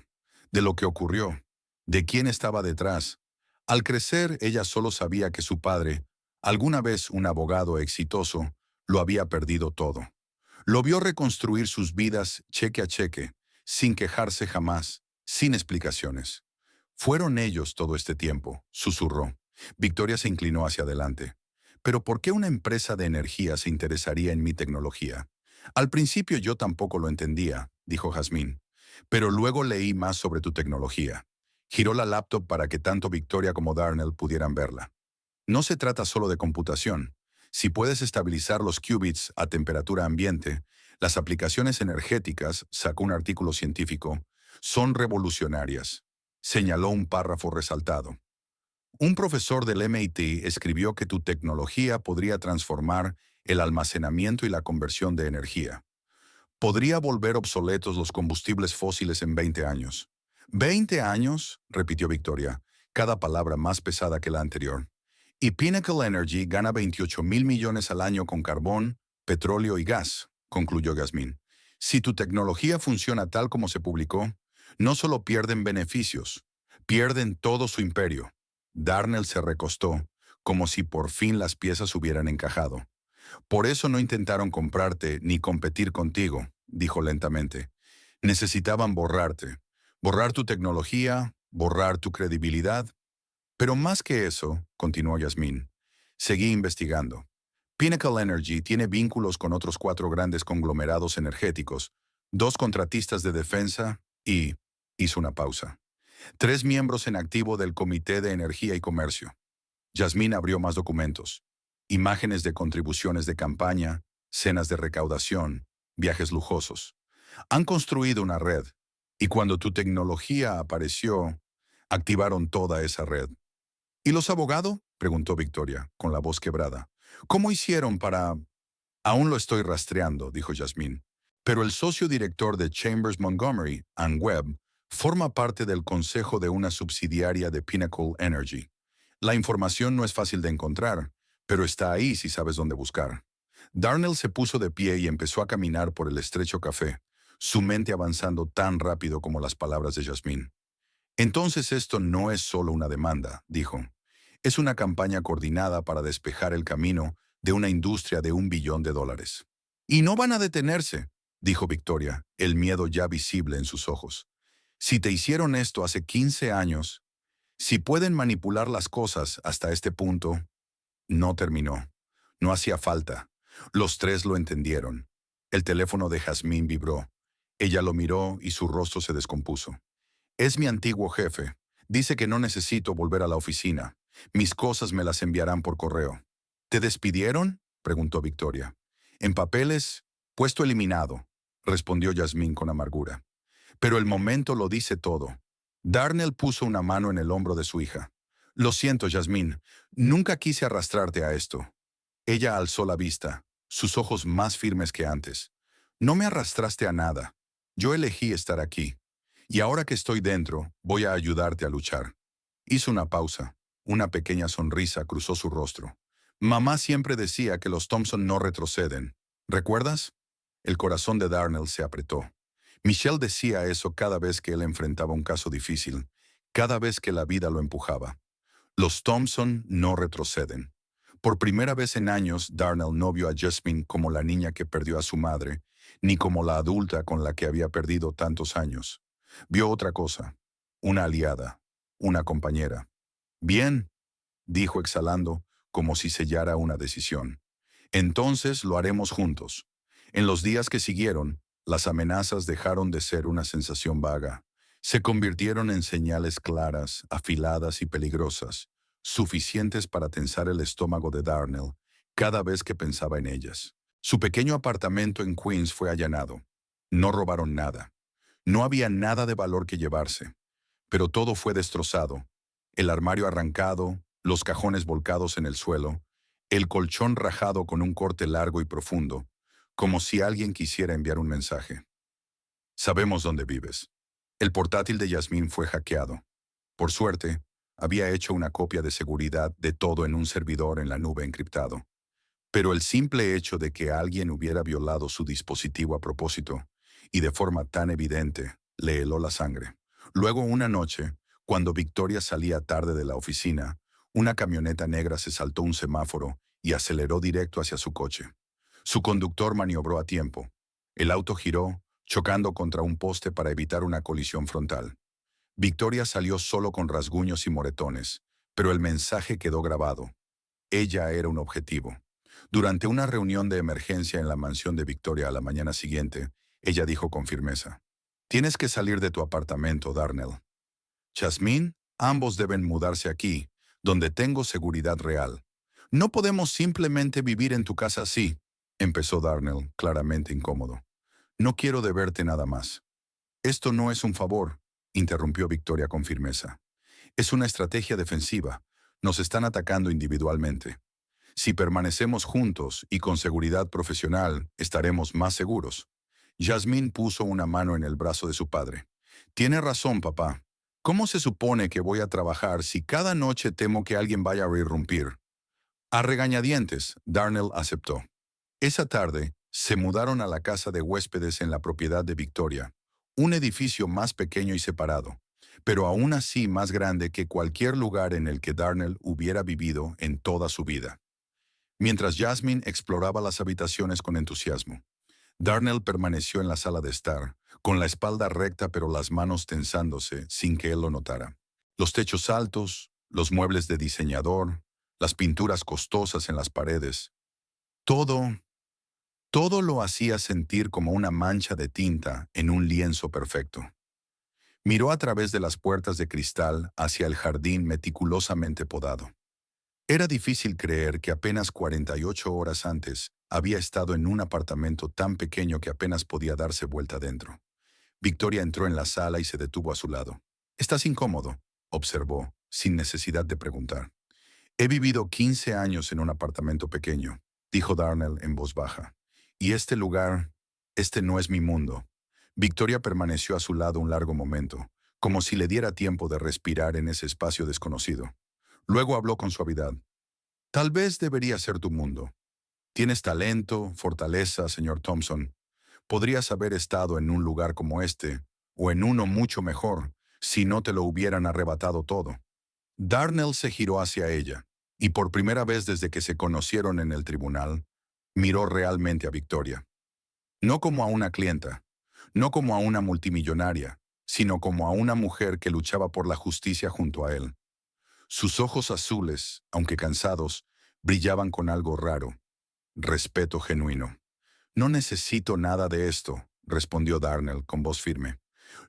de lo que ocurrió, de quién estaba detrás. Al crecer, ella solo sabía que su padre, alguna vez un abogado exitoso, lo había perdido todo. Lo vio reconstruir sus vidas cheque a cheque, sin quejarse jamás, sin explicaciones. Fueron ellos todo este tiempo, susurró. Victoria se inclinó hacia adelante. Pero ¿por qué una empresa de energía se interesaría en mi tecnología? Al principio yo tampoco lo entendía, dijo Jazmín. Pero luego leí más sobre tu tecnología. Giró la laptop para que tanto Victoria como Darnell pudieran verla. No se trata solo de computación. Si puedes estabilizar los qubits a temperatura ambiente, las aplicaciones energéticas, sacó un artículo científico, son revolucionarias. Señaló un párrafo resaltado. Un profesor del MIT escribió que tu tecnología podría transformar el almacenamiento y la conversión de energía. Podría volver obsoletos los combustibles fósiles en 20 años. ¿20 años? Repitió Victoria, cada palabra más pesada que la anterior. Y Pinnacle Energy gana 28.000 millones al año con carbón, petróleo y gas, concluyó Yasmín. Si tu tecnología funciona tal como se publicó, no solo pierden beneficios, pierden todo su imperio. Darnell se recostó, como si por fin las piezas hubieran encajado. Por eso no intentaron comprarte ni competir contigo, dijo lentamente. Necesitaban borrarte, borrar tu tecnología, borrar tu credibilidad. Pero más que eso, continuó Yasmín, seguí investigando. Pinnacle Energy tiene vínculos con otros 4 grandes conglomerados energéticos, 2 contratistas de defensa y, hizo una pausa, 3 miembros en activo del Comité de Energía y Comercio. Yasmín abrió más documentos, imágenes de contribuciones de campaña, cenas de recaudación, viajes lujosos. Han construido una red, y cuando tu tecnología apareció, activaron toda esa red. ¿Y los abogados? Preguntó Victoria, con la voz quebrada. ¿Cómo hicieron para...? Aún lo estoy rastreando, dijo Yasmín. Pero el socio director de Chambers Montgomery, Ann Webb, forma parte del consejo de una subsidiaria de Pinnacle Energy. La información no es fácil de encontrar, pero está ahí si sabes dónde buscar. Darnell se puso de pie y empezó a caminar por el estrecho café, su mente avanzando tan rápido como las palabras de Yasmín. Entonces esto no es solo una demanda, dijo. Es una campaña coordinada para despejar el camino de una industria de $1 billón. Y no van a detenerse, dijo Victoria, el miedo ya visible en sus ojos. Si te hicieron esto hace 15 años, si pueden manipular las cosas hasta este punto, no terminó. No hacía falta. Los 3 lo entendieron. El teléfono de Jazmín vibró. Ella lo miró y su rostro se descompuso. Es mi antiguo jefe. Dice que no necesito volver a la oficina. Mis cosas me las enviarán por correo. ¿Te despidieron? Preguntó Victoria. En papeles, puesto eliminado, respondió Yasmín con amargura. Pero el momento lo dice todo. Darnell puso una mano en el hombro de su hija. Lo siento, Yasmín. Nunca quise arrastrarte a esto. Ella alzó la vista, sus ojos más firmes que antes. No me arrastraste a nada. Yo elegí estar aquí. Y ahora que estoy dentro, voy a ayudarte a luchar. Hizo una pausa. Una pequeña sonrisa cruzó su rostro. Mamá siempre decía que los Thompson no retroceden. ¿Recuerdas? El corazón de Darnell se apretó. Michelle decía eso cada vez que él enfrentaba un caso difícil, cada vez que la vida lo empujaba. Los Thompson no retroceden. Por primera vez en años, Darnell no vio a Jasmine como la niña que perdió a su madre, ni como la adulta con la que había perdido tantos años. Vio otra cosa, una aliada, una compañera. Bien, dijo exhalando, como si sellara una decisión. Entonces lo haremos juntos. En los días que siguieron, las amenazas dejaron de ser una sensación vaga. Se convirtieron en señales claras, afiladas y peligrosas, suficientes para tensar el estómago de Darnell cada vez que pensaba en ellas. Su pequeño apartamento en Queens fue allanado. No robaron nada. No había nada de valor que llevarse, pero todo fue destrozado. El armario arrancado, los cajones volcados en el suelo, el colchón rajado con un corte largo y profundo, como si alguien quisiera enviar un mensaje. Sabemos dónde vives. El portátil de Yasmín fue hackeado. Por suerte, había hecho una copia de seguridad de todo en un servidor en la nube encriptado. Pero el simple hecho de que alguien hubiera violado su dispositivo a propósito, y de forma tan evidente, le heló la sangre. Luego, una noche, cuando Victoria salía tarde de la oficina, una camioneta negra se saltó un semáforo y aceleró directo hacia su coche. Su conductor maniobró a tiempo. El auto giró, chocando contra un poste para evitar una colisión frontal. Victoria salió solo con rasguños y moretones, pero el mensaje quedó grabado. Ella era un objetivo. Durante una reunión de emergencia en la mansión de Victoria a la mañana siguiente, ella dijo con firmeza: «Tienes que salir de tu apartamento, Darnell. Jasmine, ambos deben mudarse aquí, donde tengo seguridad real. No podemos simplemente vivir en tu casa así», empezó Darnell, claramente incómodo. «No quiero deberte nada más». «Esto no es un favor», interrumpió Victoria con firmeza. «Es una estrategia defensiva. Nos están atacando individualmente. Si permanecemos juntos y con seguridad profesional, estaremos más seguros». Jasmine puso una mano en el brazo de su padre. «Tiene razón, papá. ¿Cómo se supone que voy a trabajar si cada noche temo que alguien vaya a irrumpir?» A regañadientes, Darnell aceptó. Esa tarde, se mudaron a la casa de huéspedes en la propiedad de Victoria, un edificio más pequeño y separado, pero aún así más grande que cualquier lugar en el que Darnell hubiera vivido en toda su vida. Mientras Jasmine exploraba las habitaciones con entusiasmo, Darnell permaneció en la sala de estar, con la espalda recta pero las manos tensándose sin que él lo notara. Los techos altos, los muebles de diseñador, las pinturas costosas en las paredes, todo lo hacía sentir como una mancha de tinta en un lienzo perfecto. Miró a través de las puertas de cristal hacia el jardín meticulosamente podado. Era difícil creer que apenas 48 horas antes había estado en un apartamento tan pequeño que apenas podía darse vuelta dentro. Victoria entró en la sala y se detuvo a su lado. «¿Estás incómodo?», observó, sin necesidad de preguntar. «He vivido 15 años en un apartamento pequeño», dijo Darnell en voz baja. «Y este no es mi mundo». Victoria permaneció a su lado un largo momento, como si le diera tiempo de respirar en ese espacio desconocido. Luego habló con suavidad. «Tal vez debería ser tu mundo. Tienes talento, fortaleza, señor Thompson. Podrías haber estado en un lugar como este, o en uno mucho mejor, si no te lo hubieran arrebatado todo». Darnell se giró hacia ella, y por primera vez desde que se conocieron en el tribunal, miró realmente a Victoria. No como a una clienta, no como a una multimillonaria, sino como a una mujer que luchaba por la justicia junto a él. Sus ojos azules, aunque cansados, brillaban con algo raro: respeto genuino. «No necesito nada de esto», respondió Darnell con voz firme.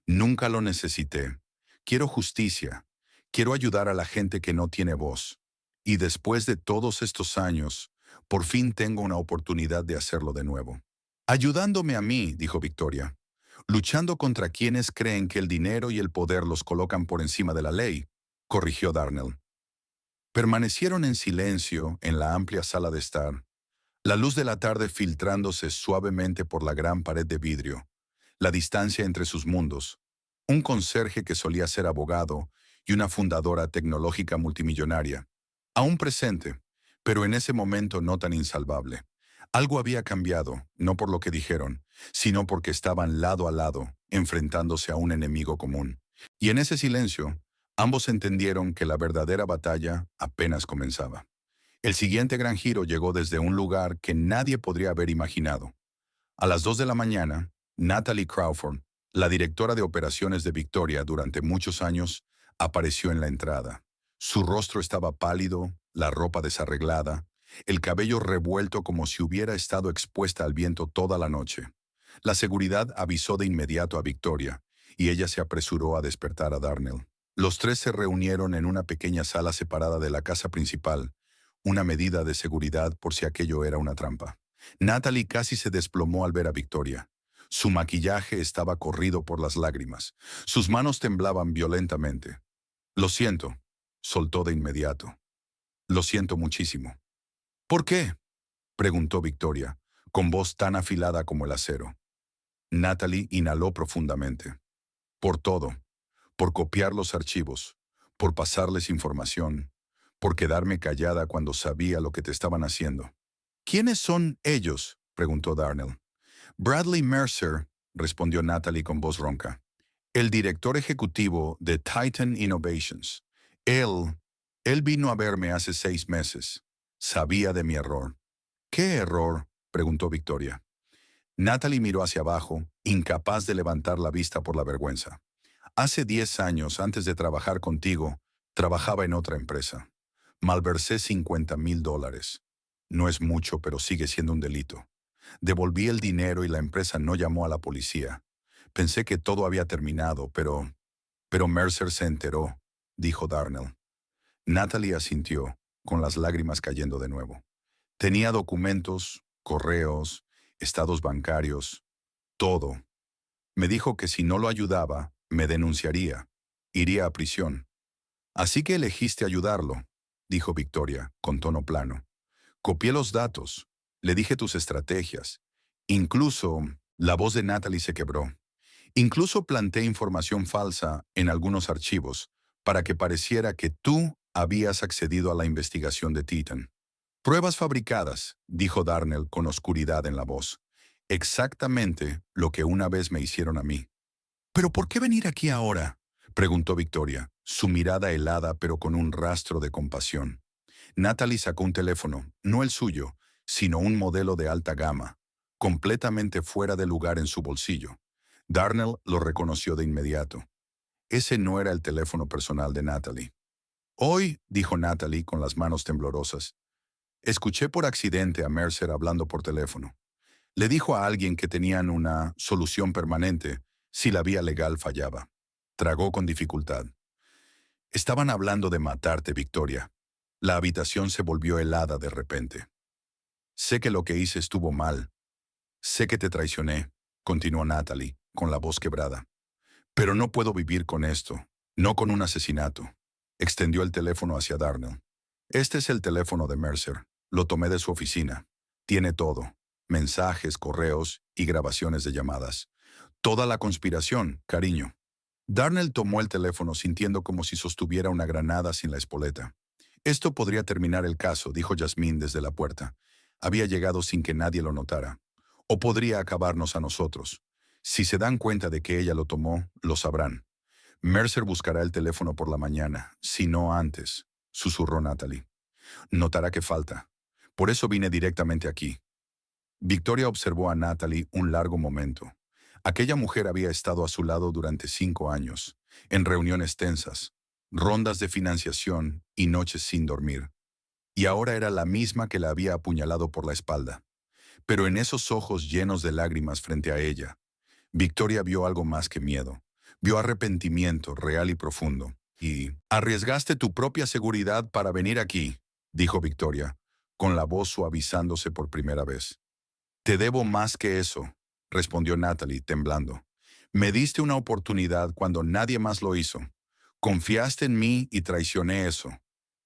«Nunca lo necesité. Quiero justicia. Quiero ayudar a la gente que no tiene voz. Y después de todos estos años, por fin tengo una oportunidad de hacerlo de nuevo». «Ayudándome a mí», dijo Victoria. «Luchando contra quienes creen que el dinero y el poder los colocan por encima de la ley», corrigió Darnell. Permanecieron en silencio en la amplia sala de estar, la luz de la tarde filtrándose suavemente por la gran pared de vidrio, la distancia entre sus mundos, un conserje que solía ser abogado y una fundadora tecnológica multimillonaria, aún presente, pero en ese momento no tan insalvable. Algo había cambiado, no por lo que dijeron, sino porque estaban lado a lado, enfrentándose a un enemigo común. Y en ese silencio, ambos entendieron que la verdadera batalla apenas comenzaba. El siguiente gran giro llegó desde un lugar que nadie podría haber imaginado. A las 2 de la mañana, Natalie Crawford, la directora de operaciones de Victoria durante muchos años, apareció en la entrada. Su rostro estaba pálido, la ropa desarreglada, el cabello revuelto como si hubiera estado expuesta al viento toda la noche. La seguridad avisó de inmediato a Victoria, y ella se apresuró a despertar a Darnell. Los tres se reunieron en una pequeña sala separada de la casa principal, una medida de seguridad por si aquello era una trampa. Natalie casi se desplomó al ver a Victoria. Su maquillaje estaba corrido por las lágrimas. Sus manos temblaban violentamente. «Lo siento», soltó de inmediato. «Lo siento muchísimo». «¿Por qué?», preguntó Victoria, con voz tan afilada como el acero. Natalie inhaló profundamente. «Por todo. Por copiar los archivos. por pasarles información, por quedarme callada cuando sabía lo que te estaban haciendo. ¿Quiénes son ellos?, preguntó Darnell. Bradley Mercer, respondió Natalie con voz ronca. El director ejecutivo de Titan Innovations. Él vino a verme hace 6 meses. Sabía de mi error. ¿Qué error?, preguntó Victoria. Natalie miró hacia abajo, incapaz de levantar la vista por la vergüenza. Hace 10 años, antes de trabajar contigo, trabajaba en otra empresa. Malversé $50,000. No es mucho, pero sigue siendo un delito. Devolví el dinero y la empresa no llamó a la policía. Pensé que todo había terminado, pero Mercer se enteró, dijo Darnell. Natalie asintió, con las lágrimas cayendo de nuevo. Tenía documentos, correos, estados bancarios, todo. Me dijo que si no lo ayudaba, me denunciaría. Iría a prisión. Así que elegiste ayudarlo, dijo Victoria, con tono plano. Copié los datos. Le dije tus estrategias. Incluso, la voz de Natalie se quebró. Incluso planté información falsa en algunos archivos para que pareciera que tú habías accedido a la investigación de Titan. Pruebas fabricadas, dijo Darnell con oscuridad en la voz. Exactamente lo que una vez me hicieron a mí. ¿Pero por qué venir aquí ahora?, preguntó Victoria, su mirada helada pero con un rastro de compasión. Natalie sacó un teléfono, no el suyo, sino un modelo de alta gama, completamente fuera de lugar en su bolsillo. Darnell lo reconoció de inmediato. Ese no era el teléfono personal de Natalie. Hoy, dijo Natalie con las manos temblorosas, escuché por accidente a Mercer hablando por teléfono. Le dijo a alguien que tenían una solución permanente si la vía legal fallaba. Tragó con dificultad. Estaban hablando de matarte, Victoria. La habitación se volvió helada de repente. Sé que lo que hice estuvo mal. Sé que te traicioné, continuó Natalie, con la voz quebrada. Pero no puedo vivir con esto, no con un asesinato. Extendió el teléfono hacia Darnell. Este es el teléfono de Mercer. Lo tomé de su oficina. Tiene todo. Mensajes, correos y grabaciones de llamadas. Toda la conspiración, cariño. Darnell tomó el teléfono sintiendo como si sostuviera una granada sin la espoleta. Esto podría terminar el caso, dijo Jasmine desde la puerta. Había llegado sin que nadie lo notara. O podría acabarnos a nosotros. Si se dan cuenta de que ella lo tomó, lo sabrán. Mercer buscará el teléfono por la mañana, si no antes, susurró Natalie. Notará que falta. Por eso vine directamente aquí. Victoria observó a Natalie un largo momento. Aquella mujer había estado a su lado durante 5 años, en reuniones tensas, rondas de financiación y noches sin dormir. Y ahora era la misma que la había apuñalado por la espalda. Pero en esos ojos llenos de lágrimas frente a ella, Victoria vio algo más que miedo. Vio arrepentimiento real y profundo. Y arriesgaste tu propia seguridad para venir aquí, dijo Victoria, con la voz suavizándose por primera vez. Te debo más que eso, respondió Natalie, temblando. Me diste una oportunidad cuando nadie más lo hizo. Confiaste en mí y traicioné eso.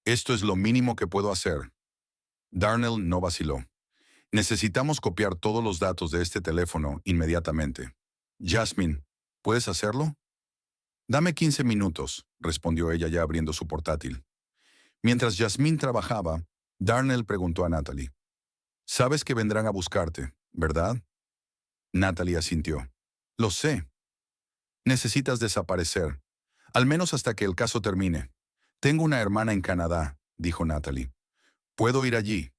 Esto es lo mínimo que puedo hacer. Darnell no vaciló. Necesitamos copiar todos los datos de este teléfono inmediatamente. Jasmine, ¿puedes hacerlo? Dame 15 minutos, respondió ella ya abriendo su portátil. Mientras Jasmine trabajaba, Darnell preguntó a Natalie. Sabes que vendrán a buscarte, ¿verdad? Natalie asintió. Lo sé. Necesitas desaparecer, al menos hasta que el caso termine. Tengo una hermana en Canadá, dijo Natalie. Puedo ir allí.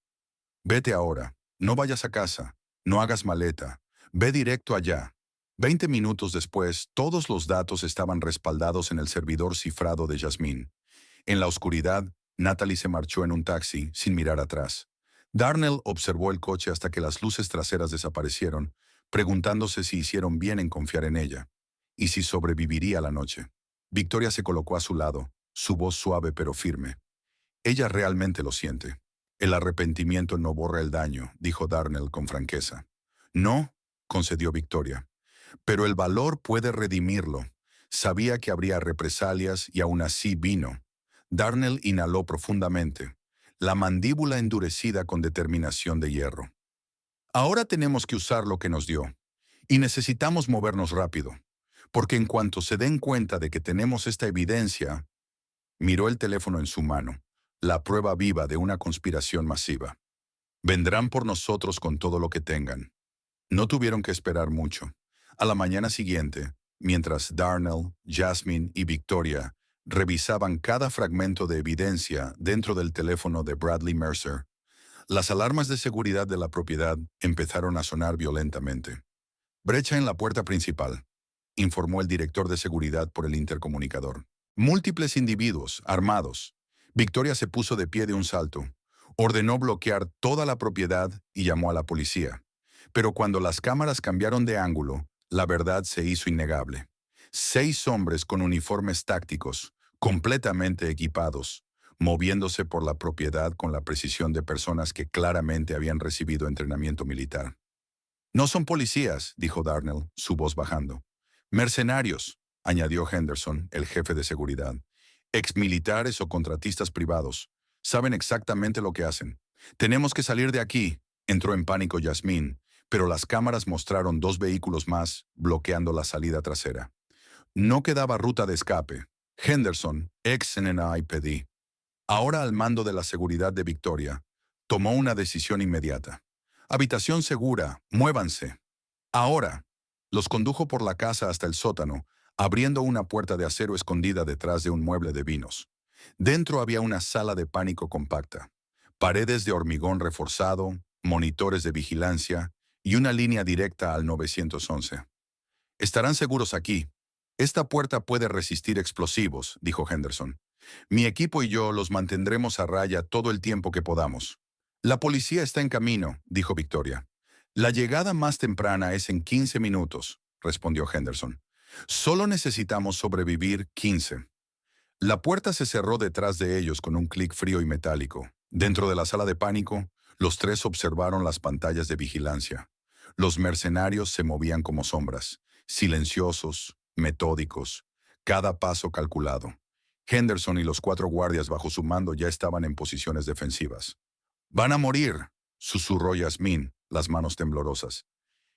Vete ahora. No vayas a casa. No hagas maleta. Ve directo allá. 20 minutos después, todos los datos estaban respaldados en el servidor cifrado de Jasmine. En la oscuridad, Natalie se marchó en un taxi, sin mirar atrás. Darnell observó el coche hasta que las luces traseras desaparecieron, preguntándose si hicieron bien en confiar en ella, y si sobreviviría la noche. Victoria se colocó a su lado, su voz suave pero firme. Ella realmente lo siente. El arrepentimiento no borra el daño, dijo Darnell con franqueza. No, concedió Victoria. Pero el valor puede redimirlo. Sabía que habría represalias y aún así vino. Darnell inhaló profundamente, la mandíbula endurecida con determinación de hierro. Ahora tenemos que usar lo que nos dio. Y necesitamos movernos rápido. Porque en cuanto se den cuenta de que tenemos esta evidencia, Miró el teléfono en su mano, la prueba viva de una conspiración masiva. Vendrán por nosotros con todo lo que tengan. No tuvieron que esperar mucho. A la mañana siguiente, mientras Darnell, Jasmine y Victoria revisaban cada fragmento de evidencia dentro del teléfono de Bradley Mercer, las alarmas de seguridad de la propiedad empezaron a sonar violentamente. Brecha en la puerta principal, informó el director de seguridad por el intercomunicador. Múltiples individuos, armados. Victoria se puso de pie de un salto, ordenó bloquear toda la propiedad y llamó a la policía. Pero cuando las cámaras cambiaron de ángulo, la verdad se hizo innegable. 6 hombres con uniformes tácticos, completamente equipados, moviéndose por la propiedad con la precisión de personas que claramente habían recibido entrenamiento militar. No son policías, dijo Darnell, su voz bajando. Mercenarios, añadió Henderson, el jefe de seguridad. Exmilitares o contratistas privados. Saben exactamente lo que hacen. Tenemos que salir de aquí, entró en pánico Yasmín, pero las cámaras mostraron 2 vehículos más bloqueando la salida trasera. No quedaba ruta de escape. Henderson, ex NYPD, ahora al mando de la seguridad de Victoria, tomó una decisión inmediata. Habitación segura, muévanse. Ahora. Los condujo por la casa hasta el sótano, abriendo una puerta de acero escondida detrás de un mueble de vinos. Dentro había una sala de pánico compacta, paredes de hormigón reforzado, monitores de vigilancia y una línea directa al 911. Estarán seguros aquí. Esta puerta puede resistir explosivos, dijo Henderson. Mi equipo y yo los mantendremos a raya todo el tiempo que podamos. La policía está en camino, dijo Victoria. La llegada más temprana es en 15 minutos, respondió Henderson. Solo necesitamos sobrevivir 15. La puerta se cerró detrás de ellos con un clic frío y metálico. Dentro de la sala de pánico, los 3 observaron las pantallas de vigilancia. Los mercenarios se movían como sombras, silenciosos, metódicos, cada paso calculado. Henderson y los 4 guardias bajo su mando ya estaban en posiciones defensivas. «Van a morir», susurró Yasmín, las manos temblorosas.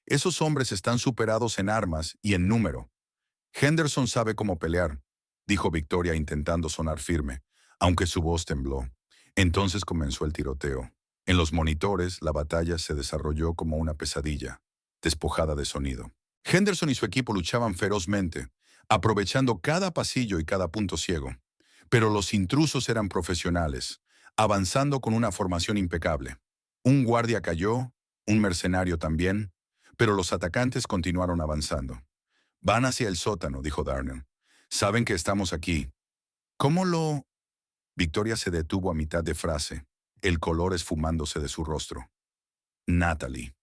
«Esos hombres están superados en armas y en número». «Henderson sabe cómo pelear», dijo Victoria intentando sonar firme, aunque su voz tembló. Entonces comenzó el tiroteo. En los monitores, la batalla se desarrolló como una pesadilla, despojada de sonido. Henderson y su equipo luchaban ferozmente, aprovechando cada pasillo y cada punto ciego. Pero los intrusos eran profesionales, avanzando con una formación impecable. Un guardia cayó, un mercenario también, pero los atacantes continuaron avanzando. «Van hacia el sótano», dijo Darnell. «Saben que estamos aquí». «¿Cómo lo...?» Victoria se detuvo a mitad de frase, el color esfumándose de su rostro. «Natalie».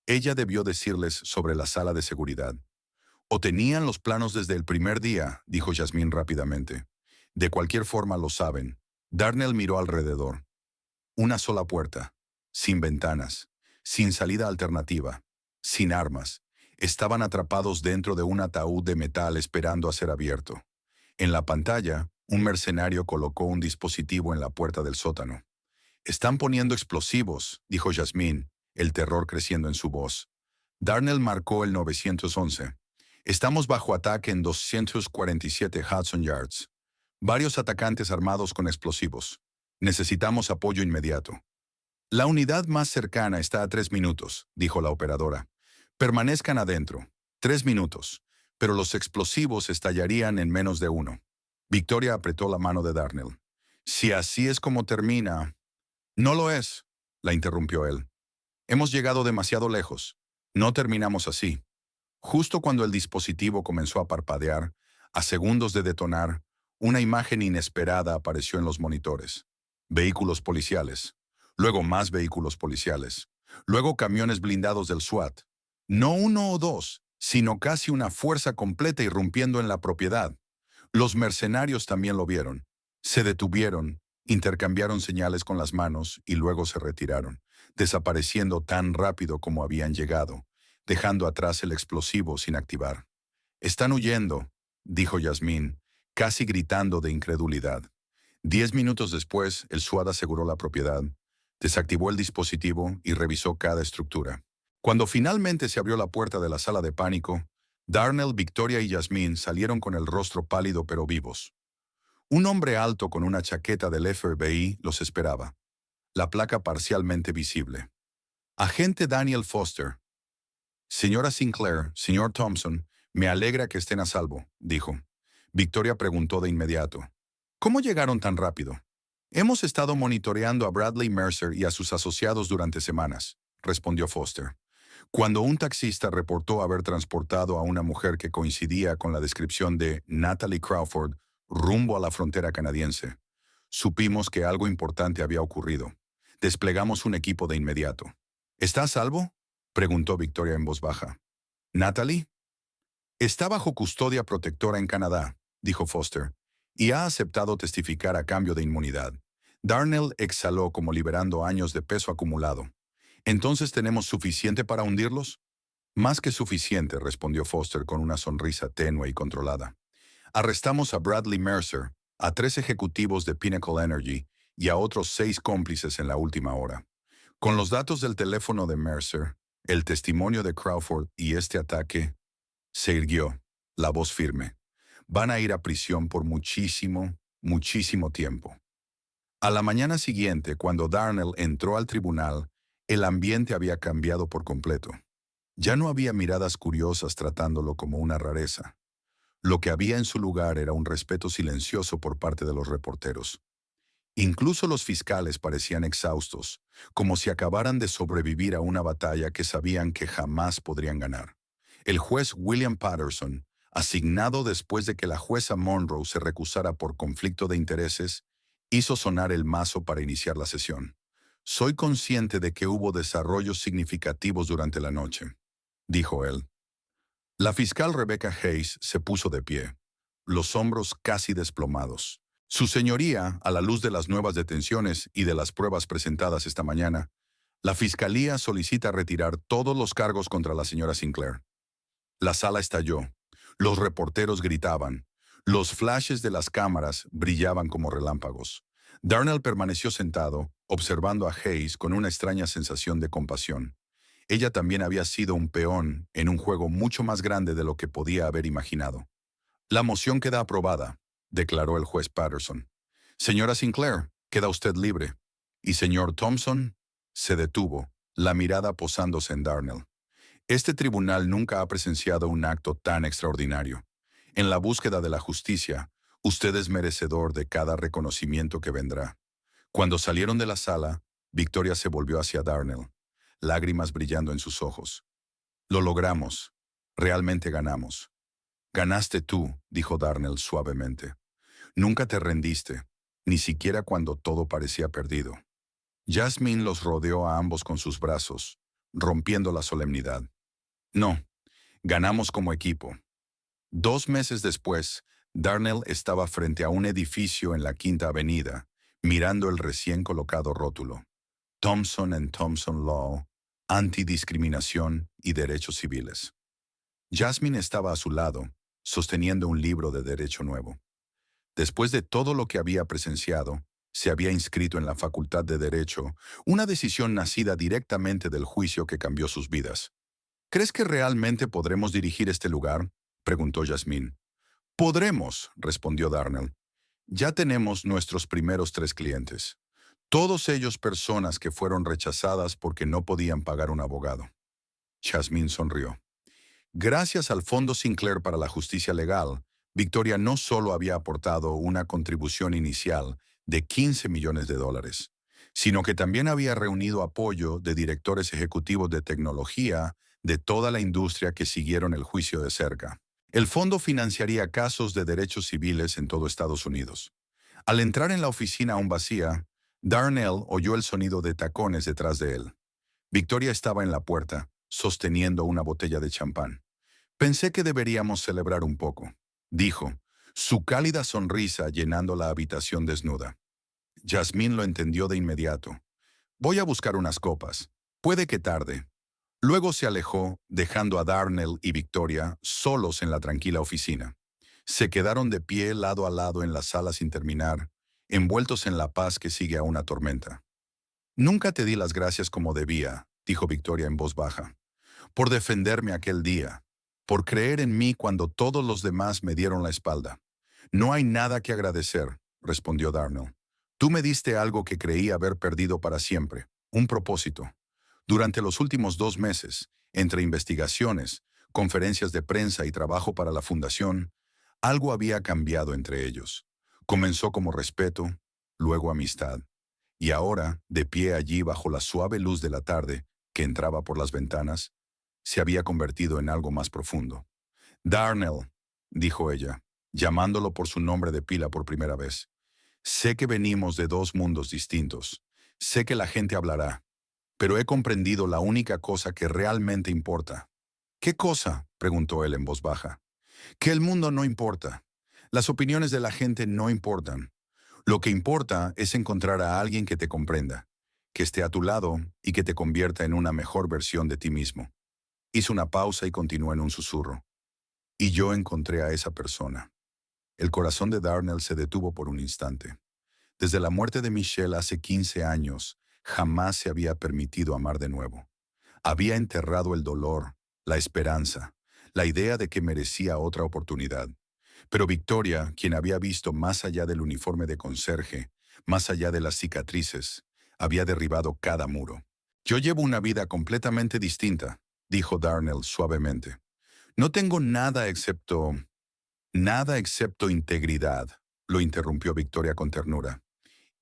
Ella debió decirles sobre la sala de seguridad. «O tenían los planos desde el primer día», dijo Yasmín rápidamente. «De cualquier forma lo saben». Darnell miró alrededor. Una sola puerta, sin ventanas, sin salida alternativa, sin armas. Estaban atrapados dentro de un ataúd de metal esperando a ser abierto. En la pantalla, un mercenario colocó un dispositivo en la puerta del sótano. «Están poniendo explosivos», dijo Yasmín, el terror creciendo en su voz. Darnell marcó el 911. «Estamos bajo ataque en 247 Hudson Yards. Varios atacantes armados con explosivos. Necesitamos apoyo inmediato». «La unidad más cercana está a 3 minutos», dijo la operadora. «Permanezcan adentro. 3 minutos. Pero los explosivos estallarían en menos de 1». Victoria apretó la mano de Darnell. «Si así es como termina...» «No lo es», la interrumpió él. «Hemos llegado demasiado lejos. No terminamos así». Justo cuando el dispositivo comenzó a parpadear, a segundos de detonar, una imagen inesperada apareció en los monitores. Vehículos policiales. Luego más vehículos policiales. Luego camiones blindados del SWAT. No 1 o 2, sino casi una fuerza completa irrumpiendo en la propiedad. Los mercenarios también lo vieron. Se detuvieron, intercambiaron señales con las manos y luego se retiraron, desapareciendo tan rápido como habían llegado, dejando atrás el explosivo sin activar. «Están huyendo», dijo Yasmín, casi gritando de incredulidad. 10 minutos después, el SWAT aseguró la propiedad, desactivó el dispositivo y revisó cada estructura. Cuando finalmente se abrió la puerta de la sala de pánico, Darnell, Victoria y Yasmín salieron con el rostro pálido pero vivos. Un hombre alto con una chaqueta del FBI los esperaba, la placa parcialmente visible. Agente Daniel Foster. Señora Sinclair, señor Thompson, me alegra que estén a salvo, dijo. Victoria preguntó de inmediato. ¿Cómo llegaron tan rápido? Hemos estado monitoreando a Bradley Mercer y a sus asociados durante semanas, respondió Foster. Cuando un taxista reportó haber transportado a una mujer que coincidía con la descripción de Natalie Crawford rumbo a la frontera canadiense, supimos que algo importante había ocurrido. Desplegamos un equipo de inmediato. ¿Está a salvo?, preguntó Victoria en voz baja. ¿Natalie? Está bajo custodia protectora en Canadá, dijo Foster, y ha aceptado testificar a cambio de inmunidad. Darnell exhaló como liberando años de peso acumulado. ¿Entonces tenemos suficiente para hundirlos? Más que suficiente, respondió Foster con una sonrisa tenue y controlada. Arrestamos a Bradley Mercer, a 3 ejecutivos de Pinnacle Energy y a otros 6 cómplices en la última hora. Con los datos del teléfono de Mercer, el testimonio de Crawford y este ataque, se irguió, la voz firme. Van a ir a prisión por muchísimo, muchísimo tiempo. A la mañana siguiente, cuando Darnell entró al tribunal, el ambiente había cambiado por completo. Ya no había miradas curiosas tratándolo como una rareza. Lo que había en su lugar era un respeto silencioso por parte de los reporteros. Incluso los fiscales parecían exhaustos, como si acabaran de sobrevivir a una batalla que sabían que jamás podrían ganar. El juez William Patterson, asignado después de que la jueza Monroe se recusara por conflicto de intereses, hizo sonar el mazo para iniciar la sesión. Soy consciente de que hubo desarrollos significativos durante la noche, dijo él. La fiscal Rebecca Hayes se puso de pie, los hombros casi desplomados. Su señoría, a la luz de las nuevas detenciones y de las pruebas presentadas esta mañana, la fiscalía solicita retirar todos los cargos contra la señora Sinclair. La sala estalló. Los reporteros gritaban. Los flashes de las cámaras brillaban como relámpagos. Darnell permaneció sentado, observando a Hayes con una extraña sensación de compasión. Ella también había sido un peón en un juego mucho más grande de lo que podía haber imaginado. La moción queda aprobada, declaró el juez Patterson. Señora Sinclair, queda usted libre. Y señor Thompson se detuvo, la mirada posándose en Darnell. Este tribunal nunca ha presenciado un acto tan extraordinario. En la búsqueda de la justicia, usted es merecedor de cada reconocimiento que vendrá. Cuando salieron de la sala, Victoria se volvió hacia Darnell, lágrimas brillando en sus ojos. Lo logramos. Realmente ganamos. Ganaste tú, dijo Darnell suavemente. Nunca te rendiste, ni siquiera cuando todo parecía perdido. Jasmine los rodeó a ambos con sus brazos, rompiendo la solemnidad. No, ganamos como equipo. 2 meses después, Darnell estaba frente a un edificio en la Quinta Avenida, mirando el recién colocado rótulo. Thompson & Thompson Law, Antidiscriminación y Derechos Civiles. Jasmine estaba a su lado, sosteniendo un libro de derecho nuevo. Después de todo lo que había presenciado, se había inscrito en la Facultad de Derecho, una decisión nacida directamente del juicio que cambió sus vidas. ¿Crees que realmente podremos dirigir este lugar?, preguntó Jasmine. Podremos, respondió Darnell. Ya tenemos nuestros primeros 3 clientes. Todos ellos personas que fueron rechazadas porque no podían pagar un abogado. Jasmine sonrió. Gracias al Fondo Sinclair para la Justicia Legal, Victoria no solo había aportado una contribución inicial de $15 millones, sino que también había reunido apoyo de directores ejecutivos de tecnología de toda la industria que siguieron el juicio de cerca. El fondo financiaría casos de derechos civiles en todo Estados Unidos. Al entrar en la oficina aún vacía, Darnell oyó el sonido de tacones detrás de él. Victoria estaba en la puerta, sosteniendo una botella de champán. Pensé que deberíamos celebrar un poco, dijo, su cálida sonrisa llenando la habitación desnuda. Jasmine lo entendió de inmediato. Voy a buscar unas copas. Puede que tarde. Luego se alejó, dejando a Darnell y Victoria solos en la tranquila oficina. Se quedaron de pie lado a lado en la sala sin terminar, envueltos en la paz que sigue a una tormenta. Nunca te di las gracias como debía, dijo Victoria en voz baja, por defenderme aquel día, por creer en mí cuando todos los demás me dieron la espalda. No hay nada que agradecer, respondió Darnell. Tú me diste algo que creí haber perdido para siempre, un propósito. Durante los últimos 2 meses, entre investigaciones, conferencias de prensa y trabajo para la fundación, algo había cambiado entre ellos. Comenzó como respeto, luego amistad. Y ahora, de pie allí bajo la suave luz de la tarde, que entraba por las ventanas, se había convertido en algo más profundo. Darnell, dijo ella, llamándolo por su nombre de pila por primera vez. Sé que venimos de dos mundos distintos. Sé que la gente hablará, pero he comprendido la única cosa que realmente importa. ¿Qué cosa?, preguntó él en voz baja. Que el mundo no importa. Las opiniones de la gente no importan. Lo que importa es encontrar a alguien que te comprenda, que esté a tu lado y que te convierta en una mejor versión de ti mismo. Hizo una pausa y continuó en un susurro. Y yo encontré a esa persona. El corazón de Darnell se detuvo por un instante. Desde la muerte de Michelle hace 15 años, jamás se había permitido amar de nuevo. Había enterrado el dolor, la esperanza, la idea de que merecía otra oportunidad. Pero Victoria, quien había visto más allá del uniforme de conserje, más allá de las cicatrices, había derribado cada muro. Yo llevo una vida completamente distinta, dijo Darnell suavemente. No tengo nada excepto integridad, lo interrumpió Victoria con ternura.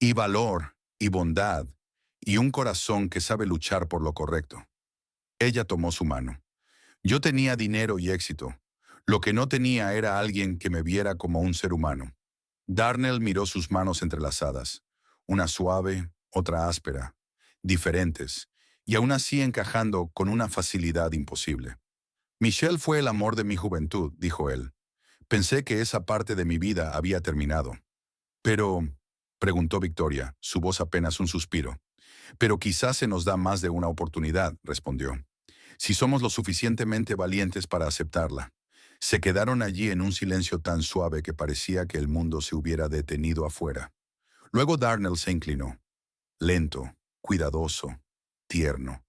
Y valor, y bondad, y un corazón que sabe luchar por lo correcto. Ella tomó su mano. Yo tenía dinero y éxito. Lo que no tenía era alguien que me viera como un ser humano. Darnell miró sus manos entrelazadas, una suave, otra áspera, diferentes, y aún así encajando con una facilidad imposible. Michelle fue el amor de mi juventud, dijo él. Pensé que esa parte de mi vida había terminado. Pero, preguntó Victoria, su voz apenas un suspiro. Pero quizás se nos da más de una oportunidad, respondió. Si somos lo suficientemente valientes para aceptarla. Se quedaron allí en un silencio tan suave que parecía que el mundo se hubiera detenido afuera. Luego Darnell se inclinó. Lento, cuidadoso, tierno.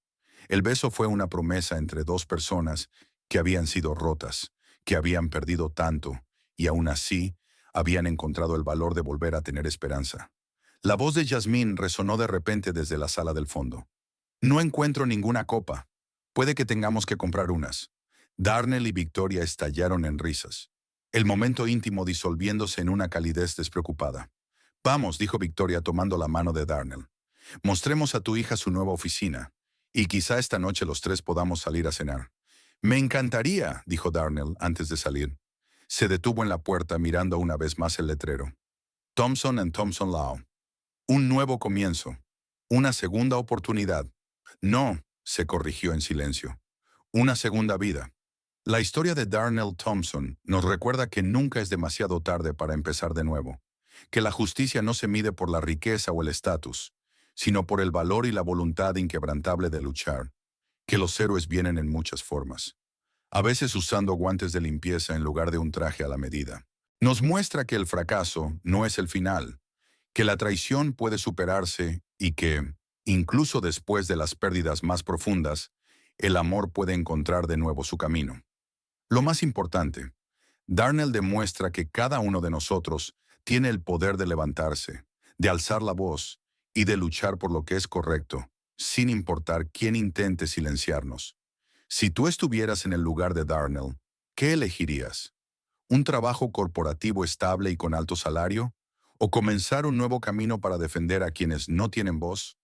El beso fue una promesa entre dos personas que habían sido rotas, que habían perdido tanto, y aún así habían encontrado el valor de volver a tener esperanza. La voz de Yasmín resonó de repente desde la sala del fondo. No encuentro ninguna copa. Puede que tengamos que comprar unas. Darnell y Victoria estallaron en risas. El momento íntimo disolviéndose en una calidez despreocupada. Vamos, dijo Victoria tomando la mano de Darnell. Mostremos a tu hija su nueva oficina, y quizá esta noche los tres podamos salir a cenar. Me encantaría, dijo Darnell antes de salir. Se detuvo en la puerta mirando una vez más el letrero. Thompson and Thompson Law. Un nuevo comienzo. Una segunda oportunidad. No, se corrigió en silencio. Una segunda vida. La historia de Darnell Thompson nos recuerda que nunca es demasiado tarde para empezar de nuevo, que la justicia no se mide por la riqueza o el estatus, sino por el valor y la voluntad inquebrantable de luchar, que los héroes vienen en muchas formas, a veces usando guantes de limpieza en lugar de un traje a la medida. Nos muestra que el fracaso no es el final, que la traición puede superarse y que, incluso después de las pérdidas más profundas, el amor puede encontrar de nuevo su camino. Lo más importante, Darnell demuestra que cada uno de nosotros tiene el poder de levantarse, de alzar la voz y de luchar por lo que es correcto, sin importar quién intente silenciarnos. Si tú estuvieras en el lugar de Darnell, ¿qué elegirías? ¿Un trabajo corporativo estable y con alto salario? ¿O comenzar un nuevo camino para defender a quienes no tienen voz?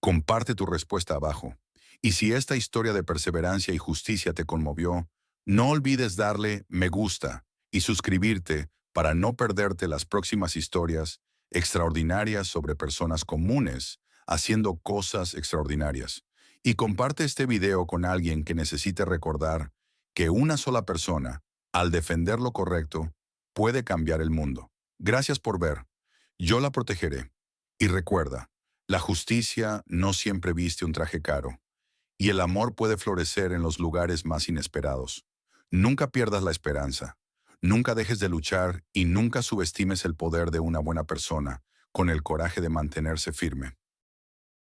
Comparte tu respuesta abajo. Y si esta historia de perseverancia y justicia te conmovió, no olvides darle me gusta y suscribirte para no perderte las próximas historias extraordinarias sobre personas comunes haciendo cosas extraordinarias. Y comparte este video con alguien que necesite recordar que una sola persona, al defender lo correcto, puede cambiar el mundo. Gracias por ver. Yo la protegeré. Y recuerda, la justicia no siempre viste un traje caro, y el amor puede florecer en los lugares más inesperados. Nunca pierdas la esperanza, nunca dejes de luchar y nunca subestimes el poder de una buena persona con el coraje de mantenerse firme.